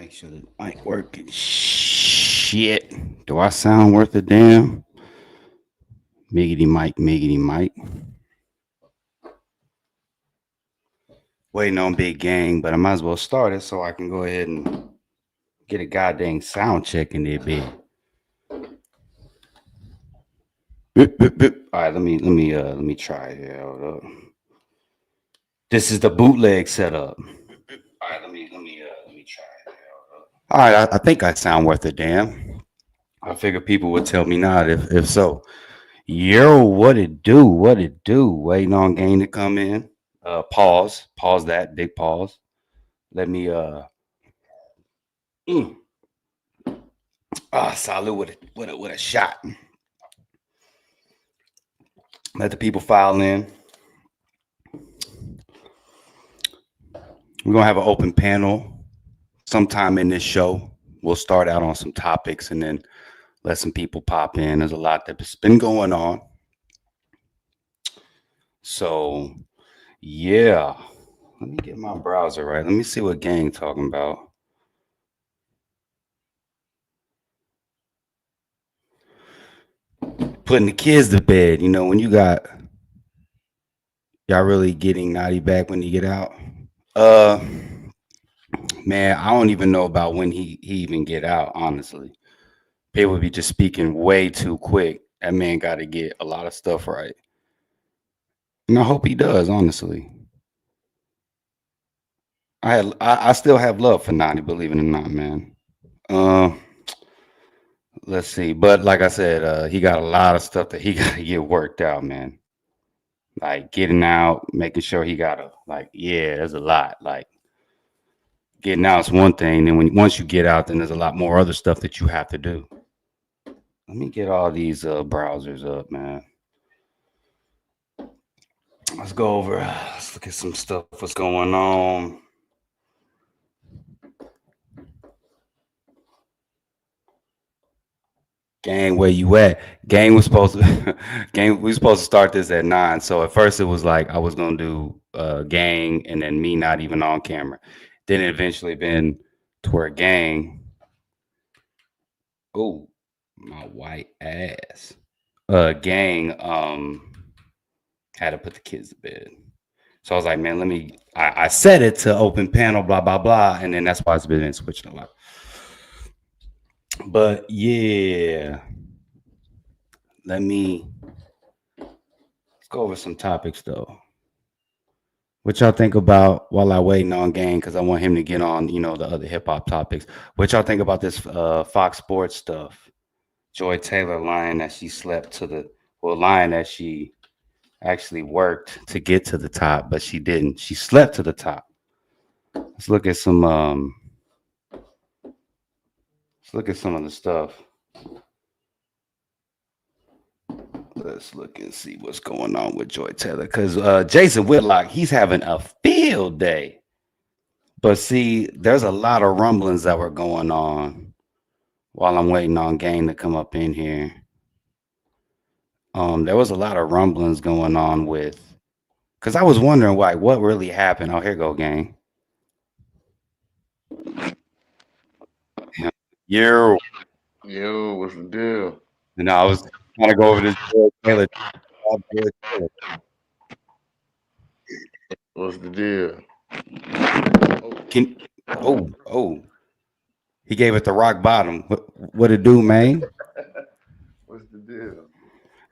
Make sure the mic working. Shit. Do I sound worth a damn? Miggity Mike, Miggity Mike. Waiting on Big Gang, but I might as well start it so I can go ahead and get a goddamn sound check in there, big. All right, let me try it here. Hold up. This is the bootleg setup. All right, let me try it here. Hold up. All right, I think I sound worth a damn. I figure people would tell me not if so. Yo, what it do? What it do? Waiting on Gang to come in. Pause that, big pause. Let me mm, salute with a shot. Let the people file in. We're gonna have an open panel sometime in this show. We'll start out on some topics and then let some people pop in. There's a lot that's been going on. So yeah. Let me get my browser right. Let me see what Gang talking about. Putting the kids to bed. You know, when you got y'all really getting naughty back when you get out. Man, I don't even know about when he even get out, honestly. People be just speaking way too quick. That man got to get a lot of stuff right. And I hope he does, honestly. I still have love for Naughty, believe it or not, man. Uh, let's see. But like I said, he got a lot of stuff that he got to get worked out, man. Like getting out, making sure he got a like, yeah, there's a lot. Like getting out is one thing. Then once you get out, then there's a lot more other stuff that you have to do. Let me get all these browsers up, man. Let's go over. Let's look at some stuff. What's going on? Gang, where you at? Gang was supposed to gang. We supposed to start this at 9. So at first it was like I was gonna do gang and then me not even on camera. Then it eventually been to where gang. Oh, my white ass. Gang had to put the kids to bed. So I was like, man, let me. I set it to open panel, blah blah blah, and then that's why it's been switching a lot. But yeah, let's go over some topics though. What y'all think about while I waiting on Gang? Because I want him to get on, the other hip hop topics. What y'all think about this Fox Sports stuff? Joy Taylor lying that she slept to lying that she actually worked to get to the top, but she didn't. She slept to the top. Let's look at some. Let's look at some of the stuff. Let's look and see what's going on with Joy Taylor. Because Jason Whitlock, he's having a field day. But see, there's a lot of rumblings that were going on while I'm waiting on Gang to come up in here. There was a lot of rumblings going on with, because I was wondering what really happened. Oh, here go Gang. Yo, what's the deal? I was trying to go over this Joy Taylor. What's the deal? Oh, he gave it the rock bottom. What it do, man? What's the deal?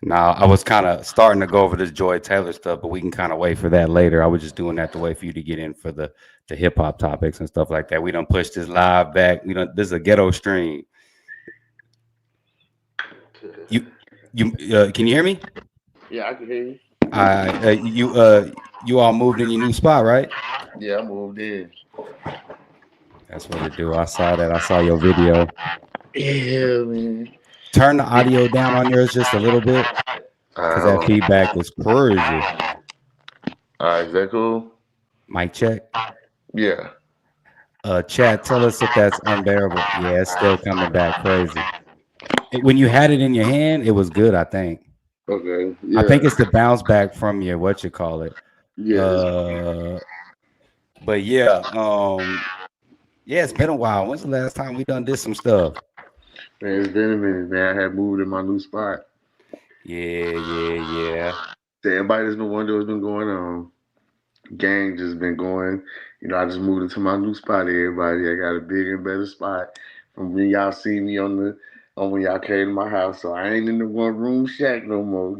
Now, I was kind of starting to go over this Joy Taylor stuff, but we can kind of wait for that later. I was just doing that to wait for you to get in for the hip hop topics and stuff like that. We don't push this live back. This is a ghetto stream. You can you hear me? Yeah, I can hear you. You all moved in your new spot, right? Yeah, I moved in. That's what it do. I saw that. I saw your video. Yeah, man. Turn the audio down on yours just a little bit, because that All feedback was crazy. right, is that cool? Mic check. Yeah. Chat, tell us if that's unbearable. Yeah, it's still coming back crazy. When you had it in your hand, it was good, I think. Okay. I Yeah. think it's the bounce back from your what you call it. Yeah. Uh, but yeah, Yeah, it's been a while. When's the last time we done did some stuff? Man, it's been a minute, man. I had moved in my new spot. Yeah, yeah, yeah. To everybody that's been wondering what's been going on, gang just been going. I just moved into my new spot. Everybody, I got a bigger and better spot from when y'all see me on when y'all came to my house. So I ain't in the one room shack no more.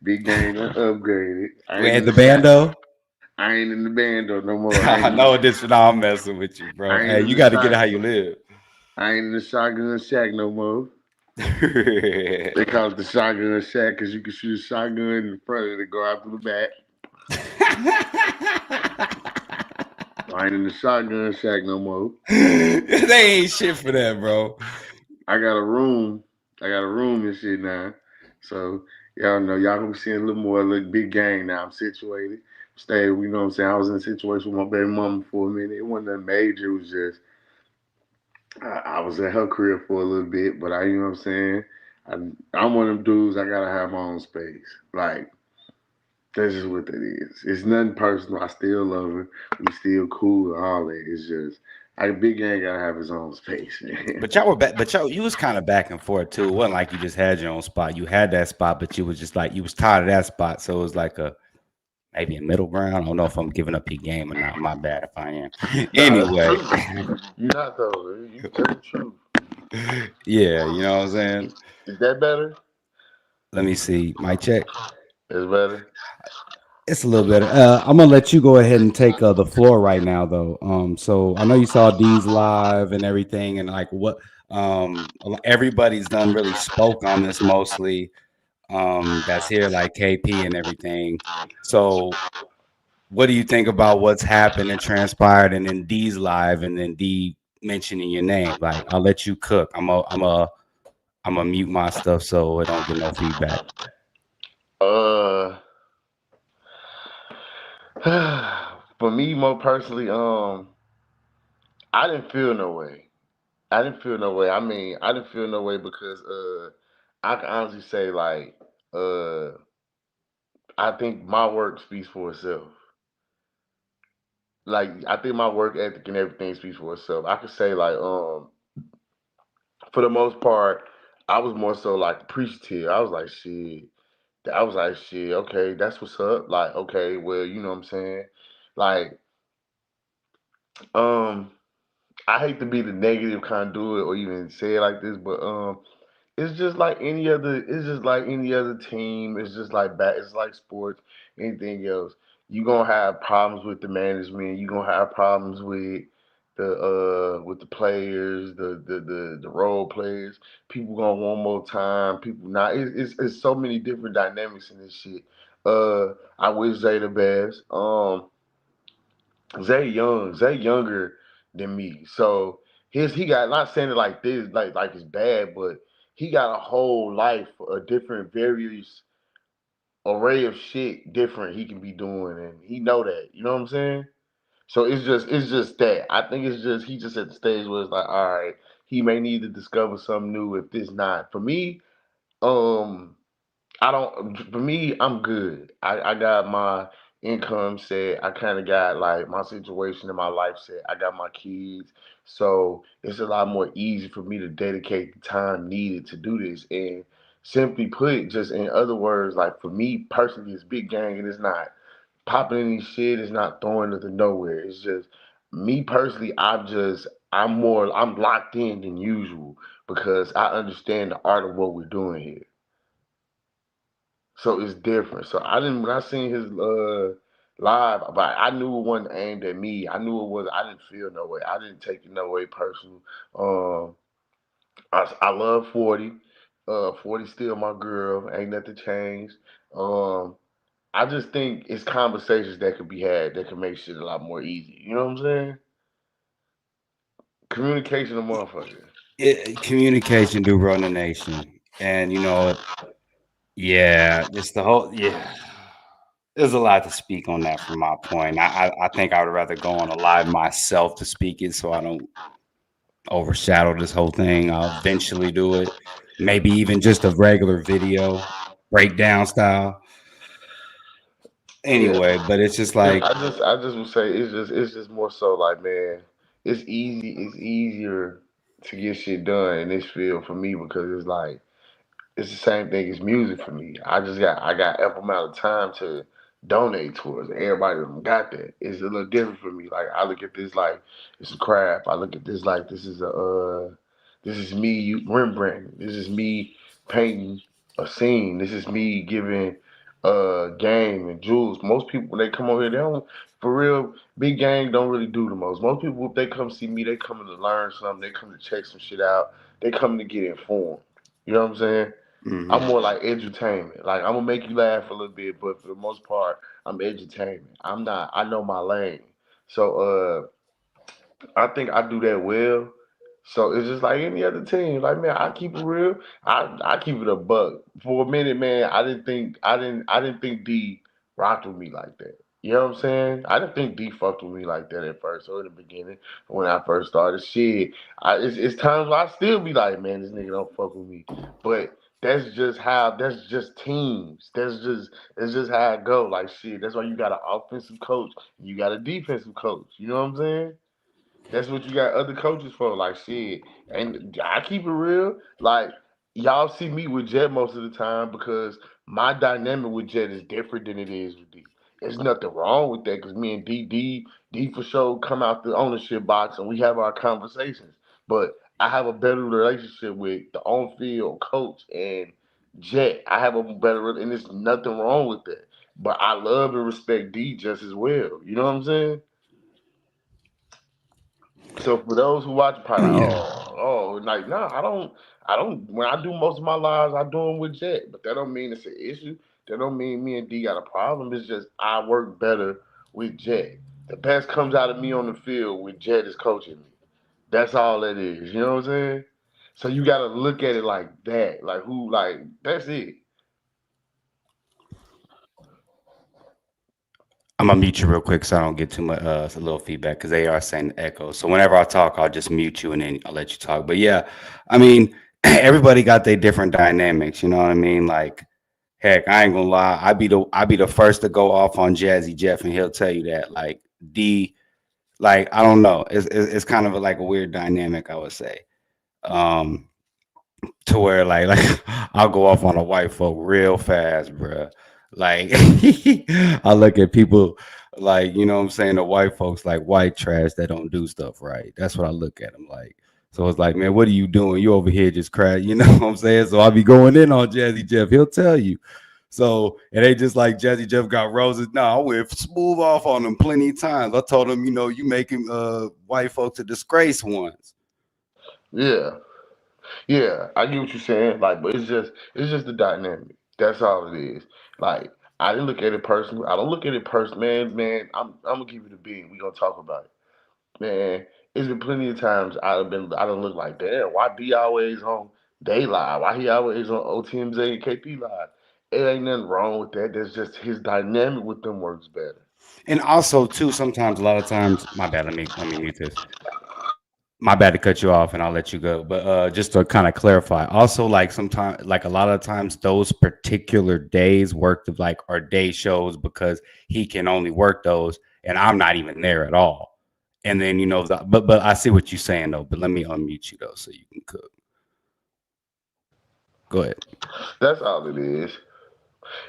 Big gang done upgraded. I We ain't in had the the shack. bando. I ain't in the bando no more. I know this. No, I'm messing with you, bro. I ain't Hey, in you the got to get shot. it how you live. I ain't in the shotgun shack no more. They call it the shotgun shack because you can shoot a shotgun in the front and it go out through the back. I ain't in the shotgun shack no more. They ain't shit for that, bro. I got a room. I got a room and shit now. So y'all know y'all gonna be seeing a little more, a little big gang now. I'm situated. Stay, you know what I'm saying? I was in a situation with my baby mama for a minute. It wasn't that major. It was just I was at her crib for a little bit, but you know what I'm saying? I'm one of them dudes. I gotta have my own space. Like that's just what that is. It's nothing personal. I still love her. We still cool and all that. It's just big gang gotta have his own space, man. But y'all were back. But y'all, you was kind of back and forth too. It wasn't like you just had your own spot. You had that spot, but you was just like you was tired of that spot. So it was like a maybe a middle ground. I don't know if I'm giving up your game or not. My bad if I am. Nah, that's Anyway, true. You not though. You tell the truth. yeah, you know what I'm saying. Is that better? Let me see my check. It's better. It's a little better. I'm gonna let you go ahead and take the floor right now, though. So I know you saw D's live and everything, and like what everybody's done really spoke on this mostly. That's here, like KP and everything. So, what do you think about what's happened and transpired, and then D's live, and then D mentioning your name? Like, I'll let you cook. I'm a mute my stuff so it don't get no feedback. Uh, for me, more personally, I didn't feel no way. I didn't feel no way. I mean, I didn't feel no way because I can honestly say like uh, I think my work speaks for itself. Like I think my work ethic and everything speaks for itself. I could say like for the most part, I was more so like appreciative. I was like shit. I was like shit. Okay, that's what's up. Like okay, well you know what I'm saying. Like um, I hate to be the negative conduit or even say it like this, but it's just like any other. It's just like any other team. It's just like It's like sports. Anything else, you gonna have problems with the management. You gonna have problems with the players, the role players. People gonna want more time. People not. It's so many different dynamics in this shit. I wish Zay the best. Zay younger than me, so he got not saying it like this, like it's bad, but he got a whole life, a different various array of shit different he can be doing, and he know that. You know what I'm saying? So it's just that I think it's just he just at the stage where it's like, all right, he may need to discover something new if this not for me. Um, I don't. For me, I'm good. I got my income set. I kind of got like my situation in my life set. I got my kids, so it's a lot more easy for me to dedicate the time needed to do this. And simply put, just in other words, like for me personally, it's big gang, and it's not popping any shit. It's not throwing nothing nowhere. It's just me personally. I'm locked in than usual because I understand the art of what we're doing here. So it's different. So I didn't when I seen his live, but I knew it wasn't aimed at me. I knew it was. I didn't feel no way. I didn't take it no way personal. Um, I love 40. 40 still my girl. Ain't nothing changed. Um, I just think it's conversations that could be had that could make shit a lot more easy. You know what I'm saying? Communication, a motherfucker. Communication do run the nation, and you know it. Yeah, just the whole yeah. There's a lot to speak on that from my point. I think I would rather go on a live myself to speak it so I don't overshadow this whole thing. I'll eventually do it. Maybe even just a regular video breakdown style. Yeah. Anyway, but it's just like I just would say it's just more so like man. it's easy. It's easier to get shit done in this field for me because it's like it's the same thing as music for me. I got ample amount of time to donate towards. Everybody got that. It's a little different for me. Like I look at this like it's a craft. I look at this like this is me Rembrandt. This is me painting a scene. This is me giving game and jewels. Most people when they come over here, they don't for real. Big gang don't really do the most. Most people if they come see me, they coming to learn something. They come to check some shit out. They coming to get informed. You know what I'm saying? I'm Hmm. more like edutainment. Like I'm gonna make you laugh a little bit, but for the most part, I'm edutainment. I'm not. I know my lane. So I think I do that well. So it's just like any other team. Like man, I keep it real. I keep it a buck. For a minute, man, I didn't think D rocked with me like that. You know what I'm saying? I didn't think D fucked with me like that at first or in the beginning when I first started. Shit, it's times where I still be like, man, this nigga don't fuck with me. But that's just how. That's just teams. That's just how it go. Like shit. That's why you got an offensive coach and you got a defensive coach. You know what I'm saying? That's what you got other coaches for. Like shit, and I keep it real. Like y'all see me with Jet most of the time because my dynamic with Jet is different than it is with D. There's nothing wrong with that because me and D for sure come out the ownership box and we have our conversations. But I have a better relationship with the on field coach and Jet. I have a better, and there's nothing wrong with that. But I love and respect D just as well. You know what I'm saying? So for those who watch, probably like, Yeah. like, nah, I don't. When I do most of my lives, I do them with Jet, but that don't mean it's an issue. That don't mean me and D got a problem. It's just I work better with Jet. The best comes out of me on the field when Jet is coaching me. That's all that is. You know what I'm saying? So you got to look at it like that. Like who? Like that's it. I'm gonna mute you real quick so I don't get too much a little feedback because they are saying echo. So whenever I talk, I'll just mute you and then I'll let you talk. But yeah, I mean, everybody got their different dynamics. You know what I mean? Like, heck, I ain't gonna lie. I be the first to go off on Jazzy Jeff, and he'll tell you that. Like D, like I don't know. It's kind of like a weird dynamic, I would say. Um, to where like I'll go off on a white folk real fast, bruh. Like I look at people like you know what I'm saying the white folks like white trash that don't do stuff right. That's what I look at them like. So it's like, man, what are you doing? You over here just crash, you know what I'm saying? So I'll be going in on Jazzy Jeff. He'll tell you. So it ain't just like Jazzy Jeff got roses. No, I went smooth off on him plenty of times. I told him, you know, you making white folks a disgrace once. Yeah, yeah. I get what you're saying. Like, but it's just the dynamic. That's all it is. Like, I didn't look at it personally. I don't look at it personally, man. I'm gonna give you the bean. We gonna talk about it. Man, it's been plenty of times I don't look like damn. Why B always on Day Live? Why he always on OTMZ and KP Live? It ain't nothing wrong with that. There's just his dynamic with them works better. And also too, sometimes a lot of times, my bad. Let me mute this. My bad to cut you off, and I'll let you go. But just to kind of clarify, also like sometimes, like a lot of times, those particular days work of like our day shows because he can only work those, and I'm not even there at all. And then you know, but I see what you're saying though. But let me unmute you though, so you can cook. Go ahead. That's all it is.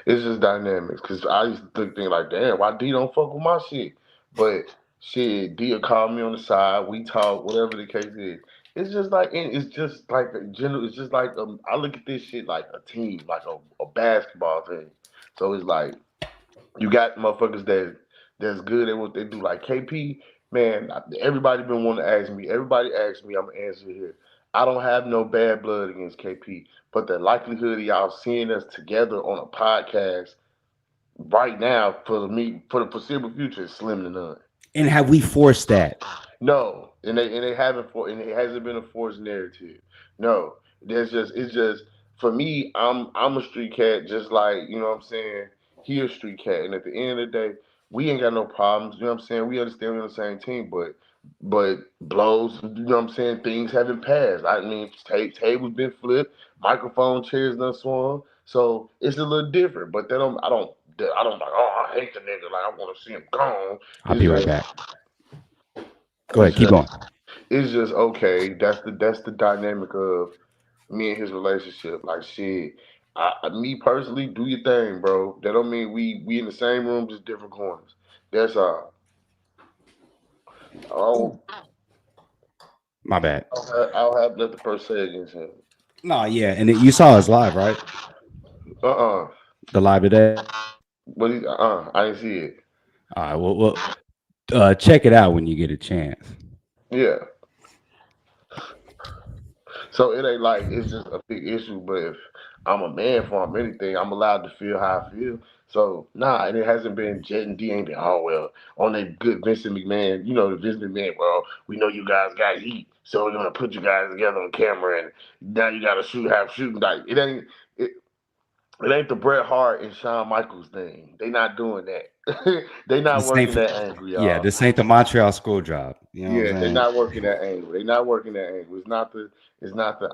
It's just dynamics. Cause I used to think like, damn, why D don't fuck with my shit? But shit, D will call me on the side. We talk, whatever the case is. It's just like a general. It's just like I look at this shit like a team, like a basketball team. So it's like you got motherfuckers that's good at what they do. Like KP, man, everybody been wanting to ask me. Everybody asks me, I'm gonna answer here. I don't have no bad blood against KP, but the likelihood of y'all seeing us together on a podcast right now for the foreseeable future is slim to none. And have we forced that? No, and they haven't for and it hasn't been a forced narrative. No, there's just it's just for me. I'm a street cat, just like you know what I'm saying. He a street cat, and at the end of the day, we ain't got no problems. You know what I'm saying. We understand we're on the same team, but blows. You know what I'm saying. Things haven't passed. I mean, tables been flipped, microphone chairs done swung. So it's a little different. But I don't like. Oh, I hate the nigga. Like I want to see him gone. I'll It's be right just back. Go It's ahead, keep just going. it's just okay. That's the dynamic of me and his relationship. Like shit. Me personally, do your thing, bro. That don't mean we in the same room, just different corners. That's all. I don't, Ooh, my bad. I'll have nothing per se against him. No, yeah, and you saw us live, right? Uh-uh. The live today. But I didn't see it. All right, well, check it out when you get a chance. Yeah. So it ain't like it's just a big issue, but if I'm a man for anything, I'm allowed to feel how I feel. So nah, and it hasn't been Jet and D ain't been well on that good Vincent McMahon. You know the Vincent McMahon. Well, we know you guys got heat, so we're gonna put you guys together on camera, and now you gotta have shooting. Like it, it ain't the Bret Hart and Shawn Michaels thing. They not doing that. They not This ain't, working that angle, yeah, y'all. this ain't the Montreal school job. You know what I'm Yeah, they saying? not working that angle. They not working that angle. It's not the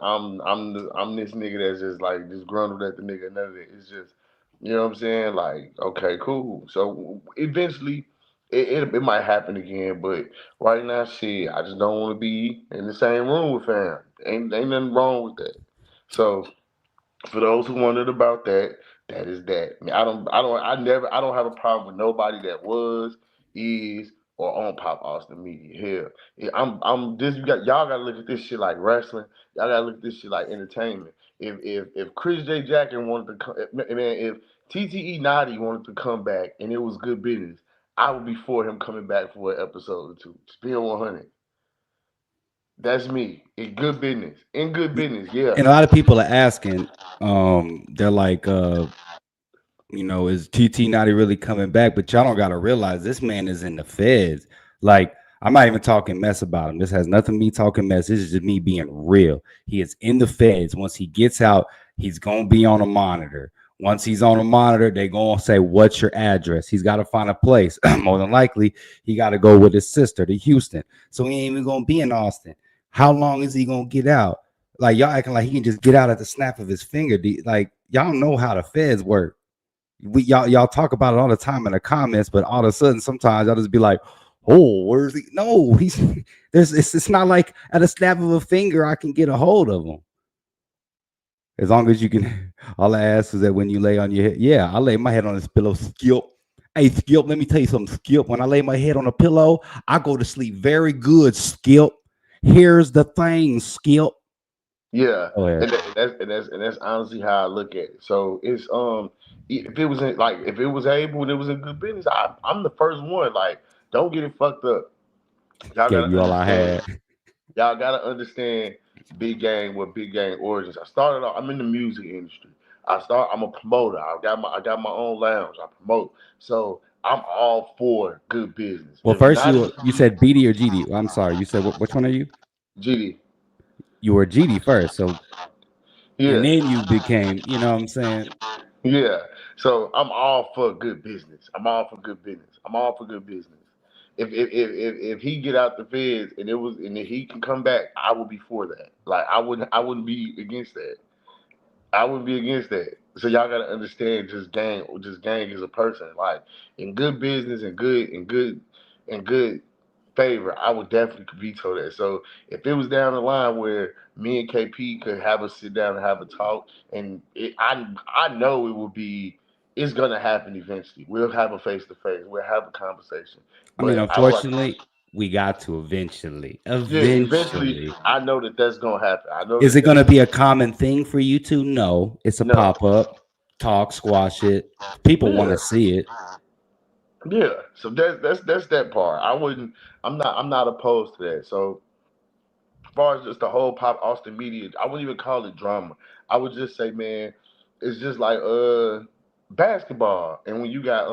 I'm this nigga that's just like just grundled at the nigga. None of it. It's just you know what I'm saying. Like okay, cool. So eventually, it might happen again. But right now, shit, I just don't want to be in the same room with fam. Ain't nothing wrong with that. So for those who wondered about that, that is that. I mean, I don't have a problem with nobody that was, is, or on Pop Austin Media. Hell, I'm this. Y'all gotta look at this shit like wrestling. Y'all gotta look at this shit like entertainment. If Chris J. Jackson wanted to come, man, if TTE Naughty wanted to come back and it was good business, I would be for him coming back for an episode or two. Spill 100. That's me. In good business. In good business. Yeah. And a lot of people are asking, they're like, is TT Naughty really coming back? But y'all don't gotta realize this man is in the feds. Like, I'm not even talking mess about him. This has nothing to me talking mess. This is just me being real. He is in the feds. Once he gets out, he's gonna be on a monitor. Once he's on a monitor, they're gonna say, "What's your address?" He's got to find a place. More than likely, he got to go with his sister to Houston. So he ain't even gonna be in Austin. How long is he gonna get out? Like y'all acting like he can just get out at the snap of his finger. Like y'all know how the feds work. Y'all talk about it all the time in the comments, but all of a sudden, sometimes I'll just be like, "Oh, where's he?" No, he's there's. It's not like at a snap of a finger I can get a hold of him. As long as you can. All I ask is that when you lay on your head, yeah, I lay my head on this pillow. Skip. Hey, Skip, let me tell you something, Skip. When I lay my head on a pillow, I go to sleep very good, Skip. Here's the thing, Skip. Yeah, Go ahead. and that's honestly how I look at it. So it's if it was if it was able and it was a good business, I'm the first one. Like, don't get it fucked up. Y'all Gave gotta you all I understand. had. Y'all gotta understand big gang what big gang origins. I started off. I'm in the music industry. I'm a promoter. I got my own lounge. I promote. So I'm all for good business. Well, If first not, you said BD or GD. I'm sorry. You said which one are you? GD. You were GD first. So and Yeah. then you became, you know what I'm saying? Yeah. So I'm all for good business. I'm all for good business. I'm all for good business. If he get out the feds and if he can come back, I would be for that. Like I wouldn't be against that. I wouldn't be against that. So y'all gotta understand just gang is a person. Like in good business and good favor, I would definitely veto that. So if it was down the line where me and KP could have a sit down and have a talk, and I know it will be it's gonna happen eventually. We'll have a face to face. We'll have a conversation. I mean, But I was like, unfortunately, we got to eventually. yeah, eventually Eventually. I know that that's gonna happen. I know Is that it going that's to be a common thing for you to? No, it's a no. pop up, talk, squash it. People want Yeah. to see it. Yeah, so that's that part. I wouldn't. I'm not opposed to that. So as far as just the whole pop Austin media, I wouldn't even call it drama. I would just say, man, it's just like basketball. And when you got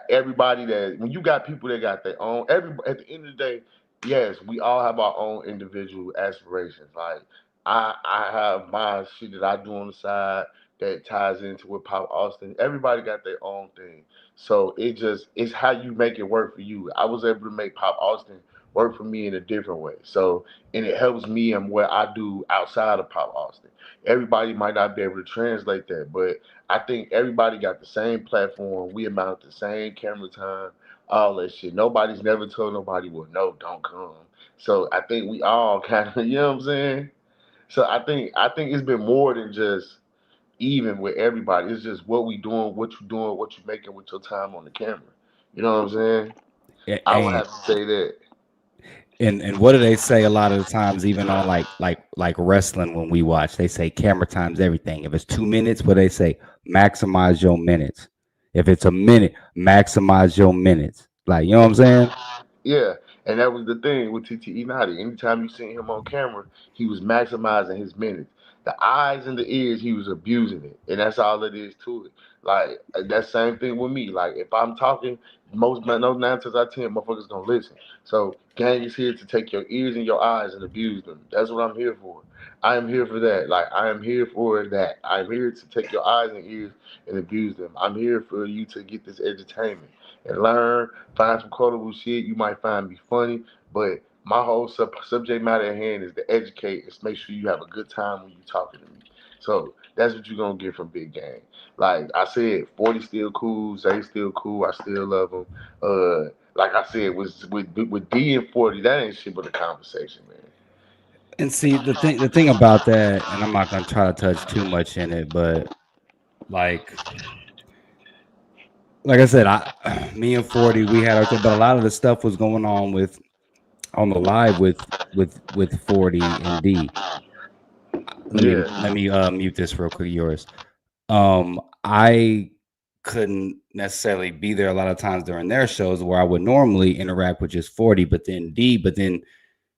everybody when you got people that got their own at the end of the day, yes, we all have our own individual aspirations. Like I have my shit that I do on the side that ties into with Pop Austin. Everybody got their own thing. So it's how you make it work for you. I was able to make Pop Austin work for me in a different way. So, and it helps me in what I do outside of Pop Austin. Everybody might not be able to translate that, but I think everybody got the same platform. We amount to the same camera time, all that shit. Nobody's never told nobody, well, no, don't come. So I think we all kind of, you know what I'm saying? So I think it's been more than just even with everybody. It's just what we doing, what you making with your time on the camera. You know what I'm saying? I would And have to say that. and what do they say a lot of the times, even on like wrestling when we watch, they say camera time's everything. If it's 2 minutes, what they say, maximize your minutes. If it's a minute, maximize your minutes. Like, you know what I'm saying? Yeah, and that was the thing with TTE Nadi. Anytime you seen him on camera, he was maximizing his minutes. The eyes and the ears, he was abusing it, and that's all it is to it. Like that same thing with me. Like if I'm talking, most no 9 times out of 10, motherfuckers gonna listen. So gang is here to take your ears and your eyes and abuse them. That's what I'm here for. I am here for that. Like I am here for that. I'm here to take your eyes and ears and abuse them. I'm here for you to get this entertainment and learn, find some quotable shit you might find be funny. But my whole subject matter at hand is to educate and make sure you have a good time when you talking to me. So that's what you're gonna get from Big Gang. Like I said, 40 still cool, Zay still cool, I still love him. Like I said, with D and 40, that ain't shit but a conversation, man. And see, the thing about that, and I'm not gonna try to touch too much in it, but like like I said, me and 40, we had our thing, but a lot of the stuff was going on with on the live with 40 and D. Let me Yeah. mute this real quick. Yours. I couldn't necessarily be there a lot of times during their shows where I would normally interact with just 40, but then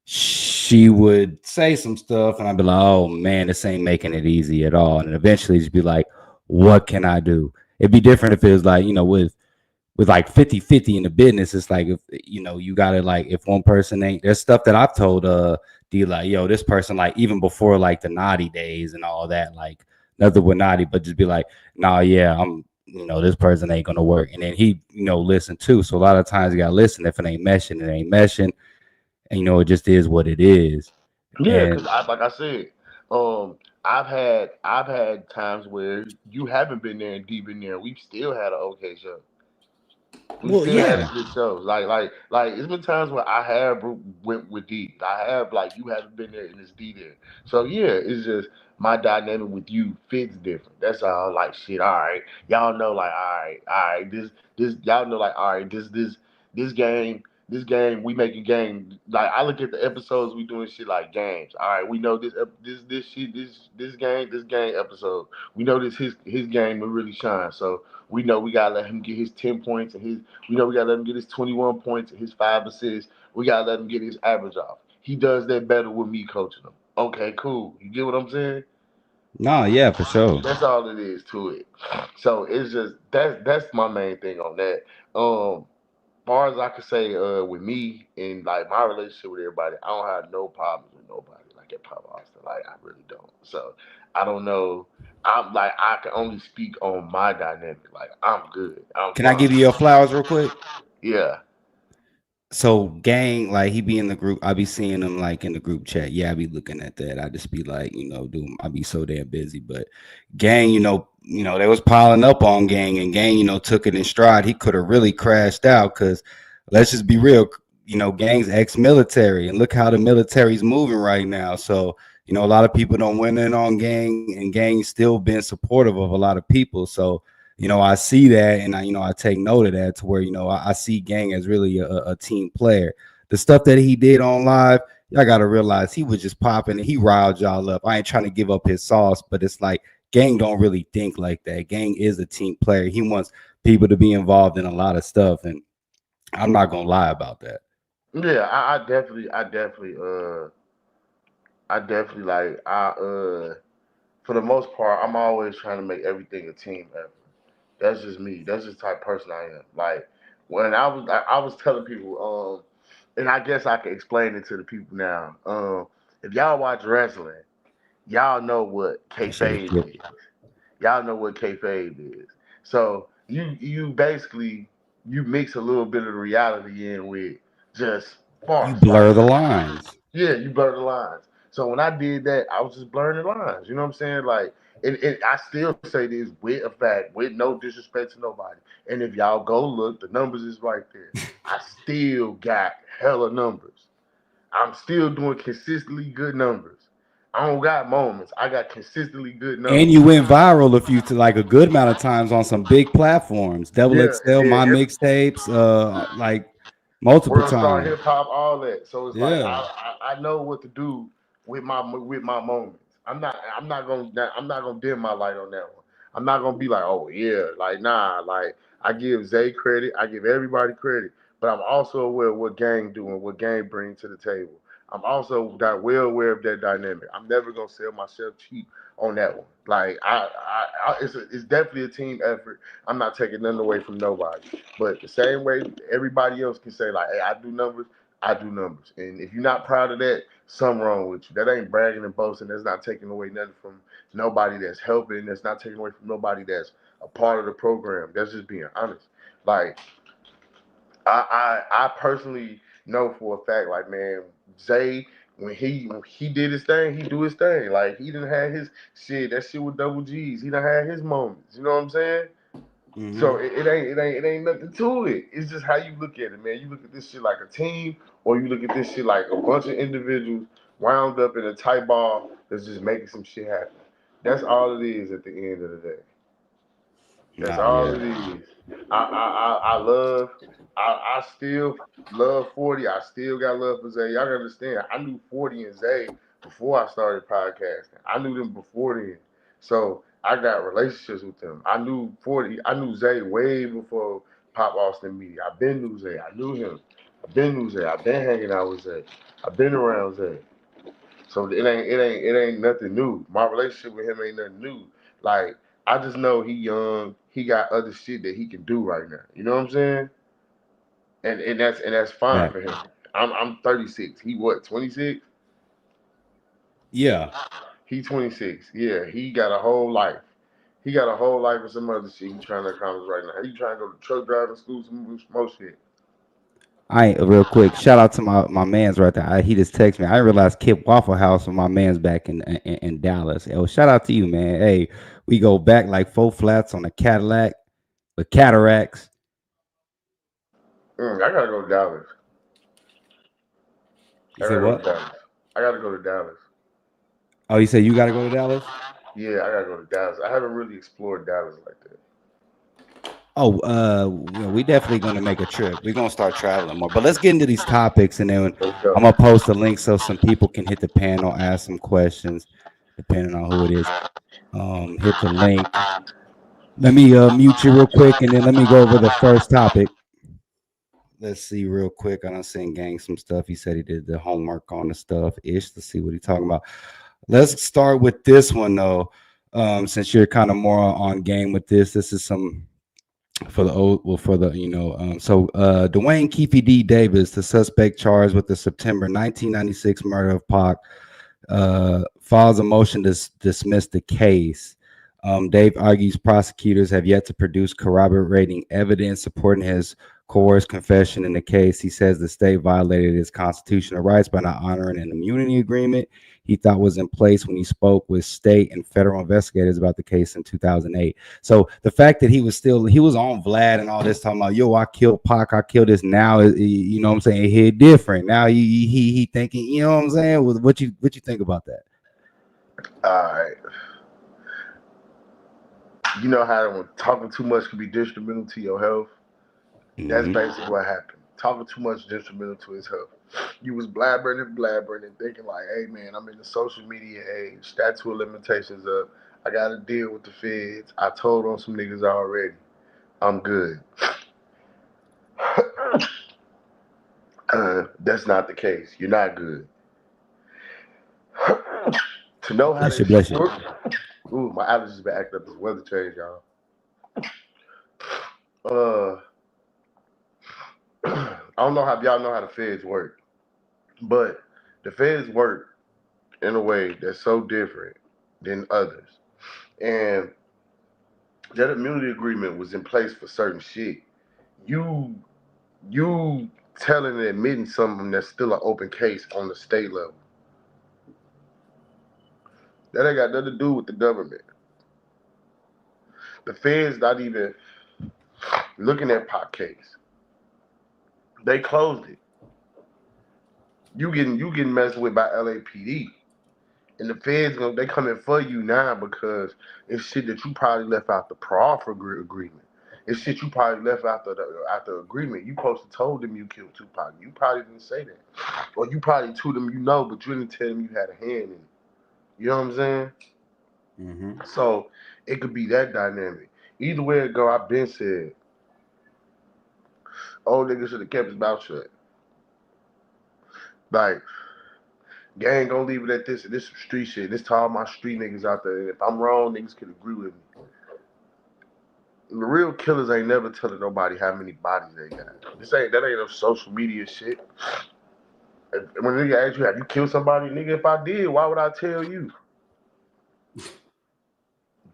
she would say some stuff and I'd be like, oh man, this ain't making it easy at all. And eventually just be like, what can I do? It'd be different if it was like, with like 50-50 in the business. It's like, if you gotta, like, if one person ain't, there's stuff that I've told D, like, yo, this person, like, even before like the naughty days and all that, like, nothing with naughty, but just be like, nah, yeah, this person ain't gonna work. And then he, listen too. So a lot of times you gotta listen. If it ain't meshing, it ain't meshing. And it just is what it is. Yeah, because And like I said, um, I've had times where you haven't been there and deep in there. We've still had an okay show. We well, still had a yeah. good show. Like it's been times where I have went with D. I have like you haven't been there and it's D there. So yeah, it's just my dynamic with you fits different. That's all. Like shit. All right, y'all know. Like all right. This y'all know. Like all right. This game. This game, we making game. Like I look at the episodes, we doing shit like games. All right, we know this shit this game episode. We know his game will really shine. So we know we gotta let him get his 10 points and his. We know we gotta let him get his 21 points and his 5 assists. We gotta let him get his average off. He does that better with me coaching him. Okay, cool. You get what I'm saying? No, yeah, for sure. That's all it is to it. So it's just that's my main thing on that. Far as I can say, with me and like my relationship with everybody, I don't have no problems with nobody like at Pop Austin. Like I really don't. So I don't know. I'm like I can only speak on my dynamic. Like I'm good. I'm Can I fine. give you your flowers real quick? Yeah. So gang, like, he be in the group. I be seeing him like in the group chat. Yeah, I be looking at that. I just be like, dude, I be so damn busy. But gang, they was piling up on gang, and gang, took it in stride. He could have really crashed out because let's just be real. Gang's ex-military, and look how the military's moving right now. So a lot of people don't went in on gang, and gang still been supportive of a lot of people. So I see that, and I take note of that to where I see Gang as really a team player. The stuff that he did on live, y'all got to realize he was just popping and he riled y'all up. I ain't trying to give up his sauce, but it's like Gang don't really think like that. Gang is a team player. He wants people to be involved in a lot of stuff, and I'm not gonna lie about that. Yeah. I definitely like for the most part, I'm always trying to make everything a team effort. That's just me. That's just the type of person I am. Like when I was telling people, and I guess I can explain it to the people now. If y'all watch wrestling, y'all know what That shit was kayfabe good. is. Y'all know what kayfabe is. So you basically you mix a little bit of the reality in with just You False. Like, blur the lines. yeah, you blur the lines. So when I did that, I was just blurring the lines. You know what I'm saying? Like, I still say this with a fact, with no disrespect to nobody. And if y'all go look, the numbers is right there. I still got hella numbers. I'm still doing consistently good numbers. I don't got moments. I got consistently good And numbers. you went viral a few to like a good amount of times on some big platforms. Double Yeah, XL, yeah. my mixtapes, like multiple World Star times. Hip Hop, all that. So it's like Yeah. I know what to do with my moments. I'm not gonna dim my light on that one. I'm not gonna be like, oh yeah, like nah, like I give Zay credit, I give everybody credit, but I'm also aware of what gang doing, what gang bring to the table. I'm also well aware of that dynamic. I'm never gonna sell myself cheap on that one. Like it's definitely a team effort. I'm not taking nothing away from nobody. But the same way everybody else can say, like, hey, I do numbers, I do numbers. And if you're not proud of that, something wrong with you. That ain't bragging and boasting. That's not taking away nothing from nobody that's helping. That's not taking away from nobody that's a part of the program. That's just being honest. Like, I personally know for a fact, like, man, Zay, when he did his thing, he do his thing. Like, he didn't have his shit. That shit with double G's. He done had his moments. You know what I'm saying? So Hmm. it ain't nothing to it. It's just how you look at it, man. You look at this shit like a team, or you look at this shit like a bunch of individuals wound up in a tight ball that's just making some shit happen. That's all it is at the end of the day. That's Nah, all yeah. it is. I love. I still love 40. I still got love for Zay. Y'all gotta understand. I knew 40 and Zay before I started podcasting. I knew them before then. So I got relationships with them. I knew 40. I knew Zay way before Pop Austin Media. I've been knew Zay. I knew him. I've been knew Zay. I've been hanging out with Zay. I've been around Zay. So it ain't nothing new. My relationship with him ain't nothing new. Like, I just know he young. He got other shit that he can do right now. You know what I'm saying? And that's fine Right. for him. I'm 36. He what, 26? Yeah. He 26. Yeah, he got a whole life. He got a whole life of some other shit he trying to accomplish right now. He trying to go to truck driving school, some more shit. I ain't real quick. Shout out to my man's right there. He just texted me. I didn't realize Kip Waffle House with my man's back in Dallas. Oh, shout out to you, man. Hey, we go back like four flats on a Cadillac with cataracts. I gotta go to Dallas. You I said gotta go to what? Dallas. I gotta go to Dallas. Oh, you said you got to go to Dallas? Yeah, I gotta go to Dallas. I haven't really explored Dallas like that. Oh, we definitely gonna make a trip. We're gonna start traveling more. But let's get into these topics, and then Let's I'm go. gonna post a link so some people can hit the panel, ask some questions, depending on who it is. Hit the link. Let me mute you real quick, and then let me go over the first topic. Let's see real quick. I done seen Gang some stuff. He said he did the homework on the stuff ish to see what he talking about. Let's start with this one though. Since you're kind of more on game with this, this is some for the old, well, for the Dwayne Keffe D Davis, the suspect charged with the September 1996 murder of Pac, files a motion to dismiss the case. Dave argues prosecutors have yet to produce corroborating evidence supporting his coerced confession in the case. He says the state violated his constitutional rights by not honoring an immunity agreement he thought was in place when he spoke with state and federal investigators about the case in 2008. So the fact that he was on Vlad and all this talking about, yo, I killed Pac, I killed this, now, you know what I'm saying, it hit different. Now he thinking, you know what I'm saying? What you think about that? All right. You know how when talking too much can be detrimental to your health? That's Hmm. basically what happened. Talking too much detrimental to his health. You was blabbering and thinking like, hey man, I'm in the social media age. Statute of limitations up. I got to deal with the feds. I told on some niggas already. I'm good. That's not the case. You're not good. To know how Bless you, this shit bless you. works. Ooh, my allergies been acting up this weather change, y'all. Uh, I don't know how y'all know how the feds work, but the feds work in a way that's so different than others. And that immunity agreement was in place for certain shit. You you telling and admitting something that's still an open case on the state level. That ain't got nothing to do with the government. The feds not even looking at Pac case. They closed it. You getting messed with by LAPD. And the feds they coming for you now because it's shit that you probably left out the proffer agreement. It's shit you probably left out the agreement. You supposed to told them you killed Tupac. You probably didn't say that. Or you probably told them you know, but you didn't tell them you had a hand in it. You know what I'm saying? Mm-hmm. So it could be that dynamic. Either way it go, I've been said, old niggas should have kept his mouth shut. Like, gang gonna leave it at this, and this some street shit. This to all my street niggas out there. And if I'm wrong, niggas can agree with me. The real killers ain't never telling nobody how many bodies they got. That ain't no social media shit. When a nigga asks you, have you killed somebody, nigga, if I did, why would I tell you?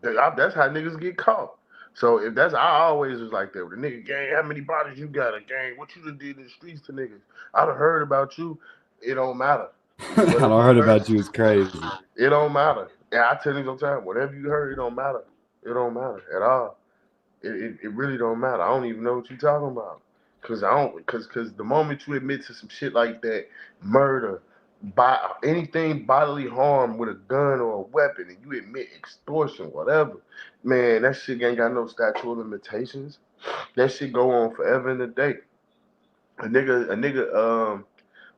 That's how niggas get caught. So if that's, I always was like that with a nigga, gang, how many bodies you got? A gang, what you done did in the streets to niggas? I done heard about you. It don't matter. I don't Whatever heard you heard, about you. It's crazy. it don't matter. And I tell niggas all the time, whatever you heard, it don't matter. It don't matter at all. It really don't matter. I don't even know what you talking about. Cause the moment you admit to some shit like that, murder, by anything bodily harm with a gun or a weapon, and you admit extortion, whatever, man, that shit ain't got no statute of limitations. That shit go on forever and a day.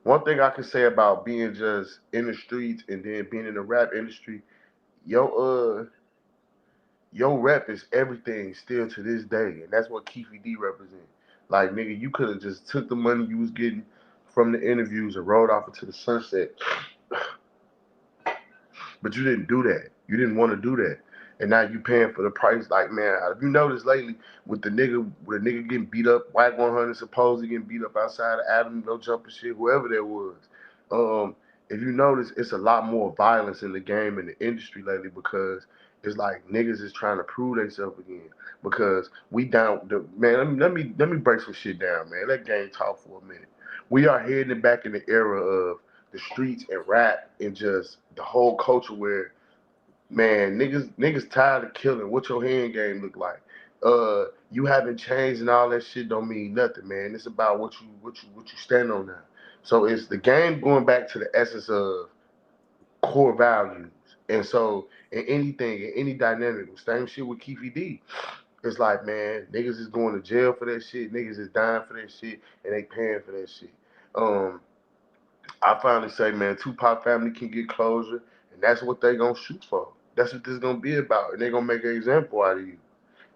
One thing I can say about being just in the streets and then being in the rap industry, yo, your rep is everything still to this day, and that's what Keffe D represent. Like nigga, you could have just took the money you was getting from the interviews and rode off into the sunset, but you didn't do that. You didn't want to do that, and now you paying for the price. Like man, have you noticed lately with a nigga getting beat up, White 100 supposedly getting beat up outside of Adam, no jumper shit, whoever that was. Um, if you notice, it's a lot more violence in the game and the industry lately because it's like niggas is trying to prove themselves again. Because we down, man. Let me break some shit down, man. Let game talk for a minute. We are heading back in the era of the streets and rap and just the whole culture where man niggas tired of killing. What your hand game look like? You haven't changed and all that shit don't mean nothing, man. It's about what you stand on now. So it's the game going back to the essence of core values. And so in anything, in any dynamic, same shit with Keffe D. It's like, man, niggas is going to jail for that shit, niggas is dying for that shit, and they paying for that shit. Um, I finally say, man, Tupac family can get closure, and that's what they gonna shoot for. That's what this gonna be about, and they gonna make an example out of you.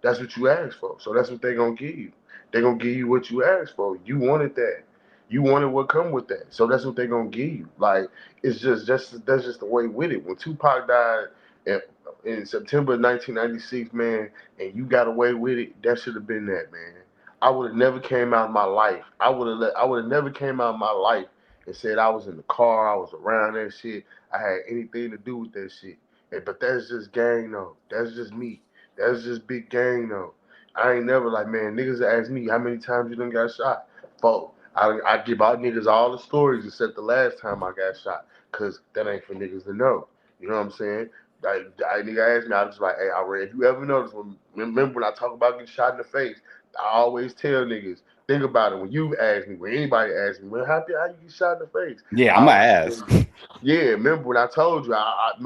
That's what you asked for. So that's what they gonna give you. They gonna give you what you asked for. You wanted that. You wanted what come with that. So that's what they gonna give you. Like it's just that's just the way with it. When Tupac died in, in September 1996, man, and you got away with it, that should have been that, man. I would have never came out of my life. I would have never came out of my life and said I was in the car, I was around that shit, I had anything to do with that shit. But that's just gang though. That's just me. That's just big gang though. I ain't never like man. Niggas ask me how many times you done got shot. Four. I give out niggas all the stories except the last time I got shot, cause that ain't for niggas to know. You know what I'm saying? Nigga asked me, I was like, hey, I read. If you ever notice, remember when I talk about getting shot in the face, I always tell niggas, think about it. When you ask me, when anybody asks me, well, how you get shot in the face? Yeah, I I'm gonna always tell ask. them, yeah, remember when I told you?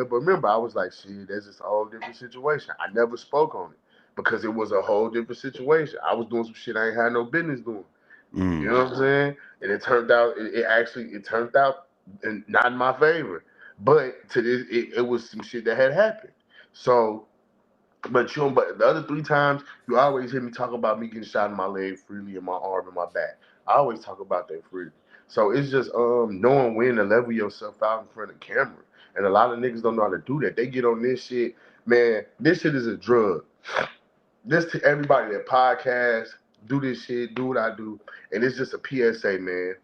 Remember, I was like, shit, that's just a whole different situation. I never spoke on it because it was a whole different situation. I was doing some shit I ain't had no business doing. You Mm. know what I'm saying? And it turned out, it turned out not in my favor. But to this, it was some shit that had happened. So, but the other three times, you always hear me talk about me getting shot in my leg freely, in my arm, and my back. I always talk about that freely. So it's just knowing when to level yourself out in front of the camera. And a lot of niggas don't know how to do that. They get on this shit, man. This shit is a drug. This to everybody that podcast, do this shit, do what I do, and it's just a PSA, man.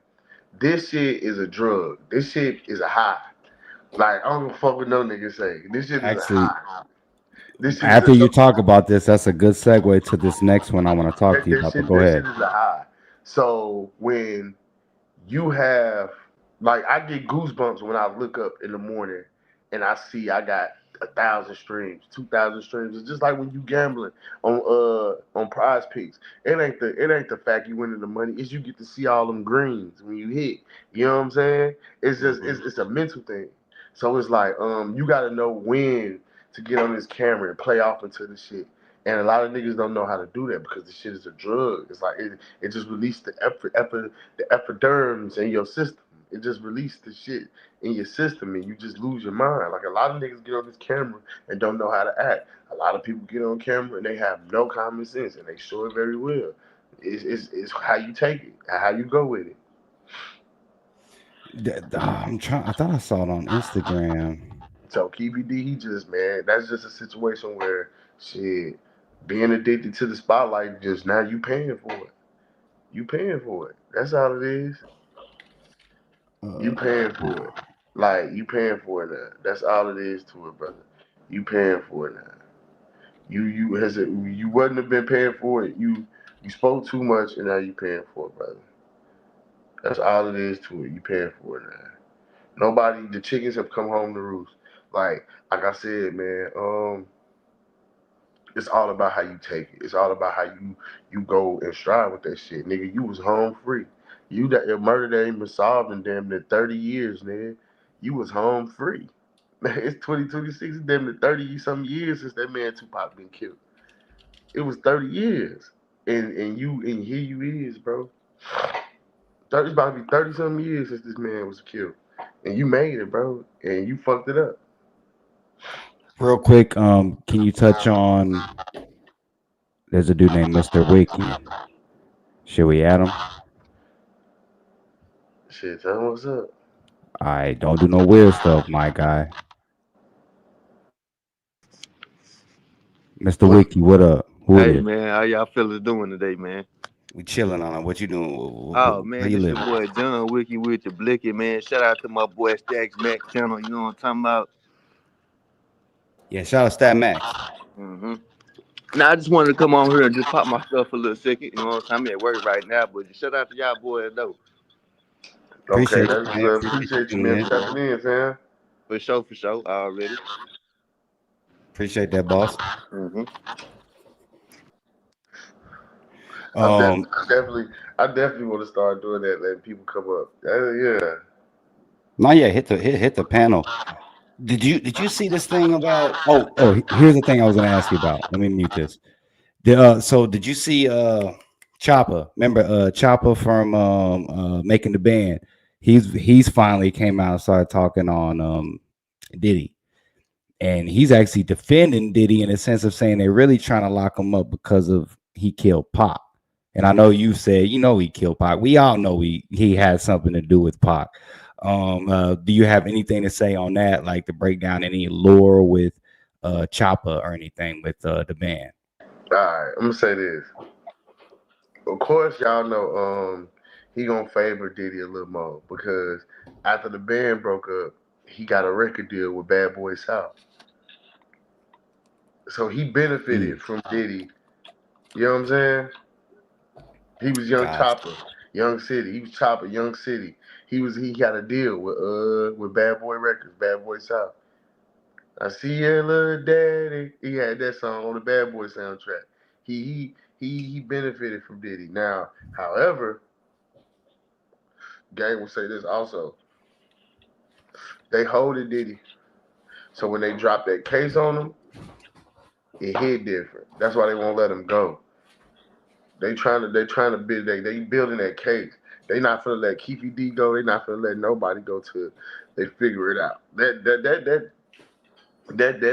This shit is a drug. This shit is a high. Like I don't give a fuck what no nigga say. This shit is a Actually, high. This shit is after a you talk about this, that's a good segue to this next one I want to talk to you That about. But shit, go that shit ahead. is a high. So when you have like I get goosebumps when I look up in the morning and I see I got 1,000 streams, 2,000 streams. It's just like when you gambling on Prize Picks. It ain't the fact you winning the money. It's you get to see all them greens when you hit. You know what I'm saying? It's just Mhm. it's a mental thing. So it's like you got to know when to get on this camera and play off into the shit. And a lot of niggas don't know how to do that because the shit is a drug. It's like it just released the epiderms in your system. It just released the shit in your system and you just lose your mind. Like a lot of niggas get on this camera and don't know how to act. A lot of people get on camera and they have no common sense and they show it very well. It's how you take it, how you go with it. I'm trying. I thought I saw it on Instagram. So Keffe D, he just man, that's just a situation where shit, being addicted to the spotlight, just now you paying for it. You paying for it. That's all it is. You paying for it. Like you paying for it now. That's all it is to it, brother. You paying for it now. You has it. You wouldn't have been paying for it. You spoke too much, and now you paying for it, brother. That's all it is to it. You paying for it now. Nobody. The chickens have come home to roost. Like I said, man. It's all about how you take it. It's all about how you go and strive with that shit, nigga. You was home free. You that your murder that ain't been solved in damn near 30 years, nigga. You was home free. It's 2026. It's damn near 30 some years since that man Tupac been killed. It was 30 years, and here you is, bro. 30, it's about to be 30 some years since this man was killed, and you made it, bro, and you fucked it up. Real quick, can you touch on? There's a dude named Mr. Wiki. Should we add him? Shit, tell him what's up. I don't do no weird stuff, my guy. Mr. What? Wiki, what up? Who it Hey is? man, how y'all fellas doing today, man? We chilling on it. What you doing? Oh How man, you this your living? boy John Wiki with your Blicky, man. Shout out to my boy Stacks Mac channel. You know what I'm talking about? Yeah, shout out Stat Max. hmm Now I just wanted to come on here and just pop my stuff for a little second. You know what I'm saying? I'm at work right now, but just shout out to y'all boys though. Okay, Appreciate that's you, what's man. up. Appreciate you Appreciate you, tuning man, in. for tapping in, fam. For sure, already. Appreciate that, boss. hmm I'm Um, I definitely want to start doing that, letting people come up. Yeah. Not yet. Hit the panel. Did you see this thing about? Here's the thing I was going to ask you about. Let me mute this. So did you see Chopper? Remember Chopper from Making the Band? He's finally came out and started talking on Diddy, and he's actually defending Diddy in a sense of saying they're really trying to lock him up because of he killed Pac. And I know you said he killed Pac. We all know he had something to do with Pac. Do you have anything to say on that, like to break down any lore with Chopper or anything with the band? All right. I'm gonna say this. Of course, y'all know he gonna favor Diddy a little more because after the band broke up, he got a record deal with Bad Boy South, so he benefited Mm, from Diddy. You know what I'm saying? He was Young gosh, Chopper, Young City. He was Chopper, Young City. He got a deal with Bad Boy Records, Bad Boy South. I see your little daddy. He had that song on the Bad Boy soundtrack. He benefited from Diddy. Now, however, Gang will say this also. They holded Diddy. So when they dropped that case on him, it hit different. That's why they won't let him go. They trying to build they building that case. They not finna let Keffe D go. They not finna let nobody go till they figure it out. That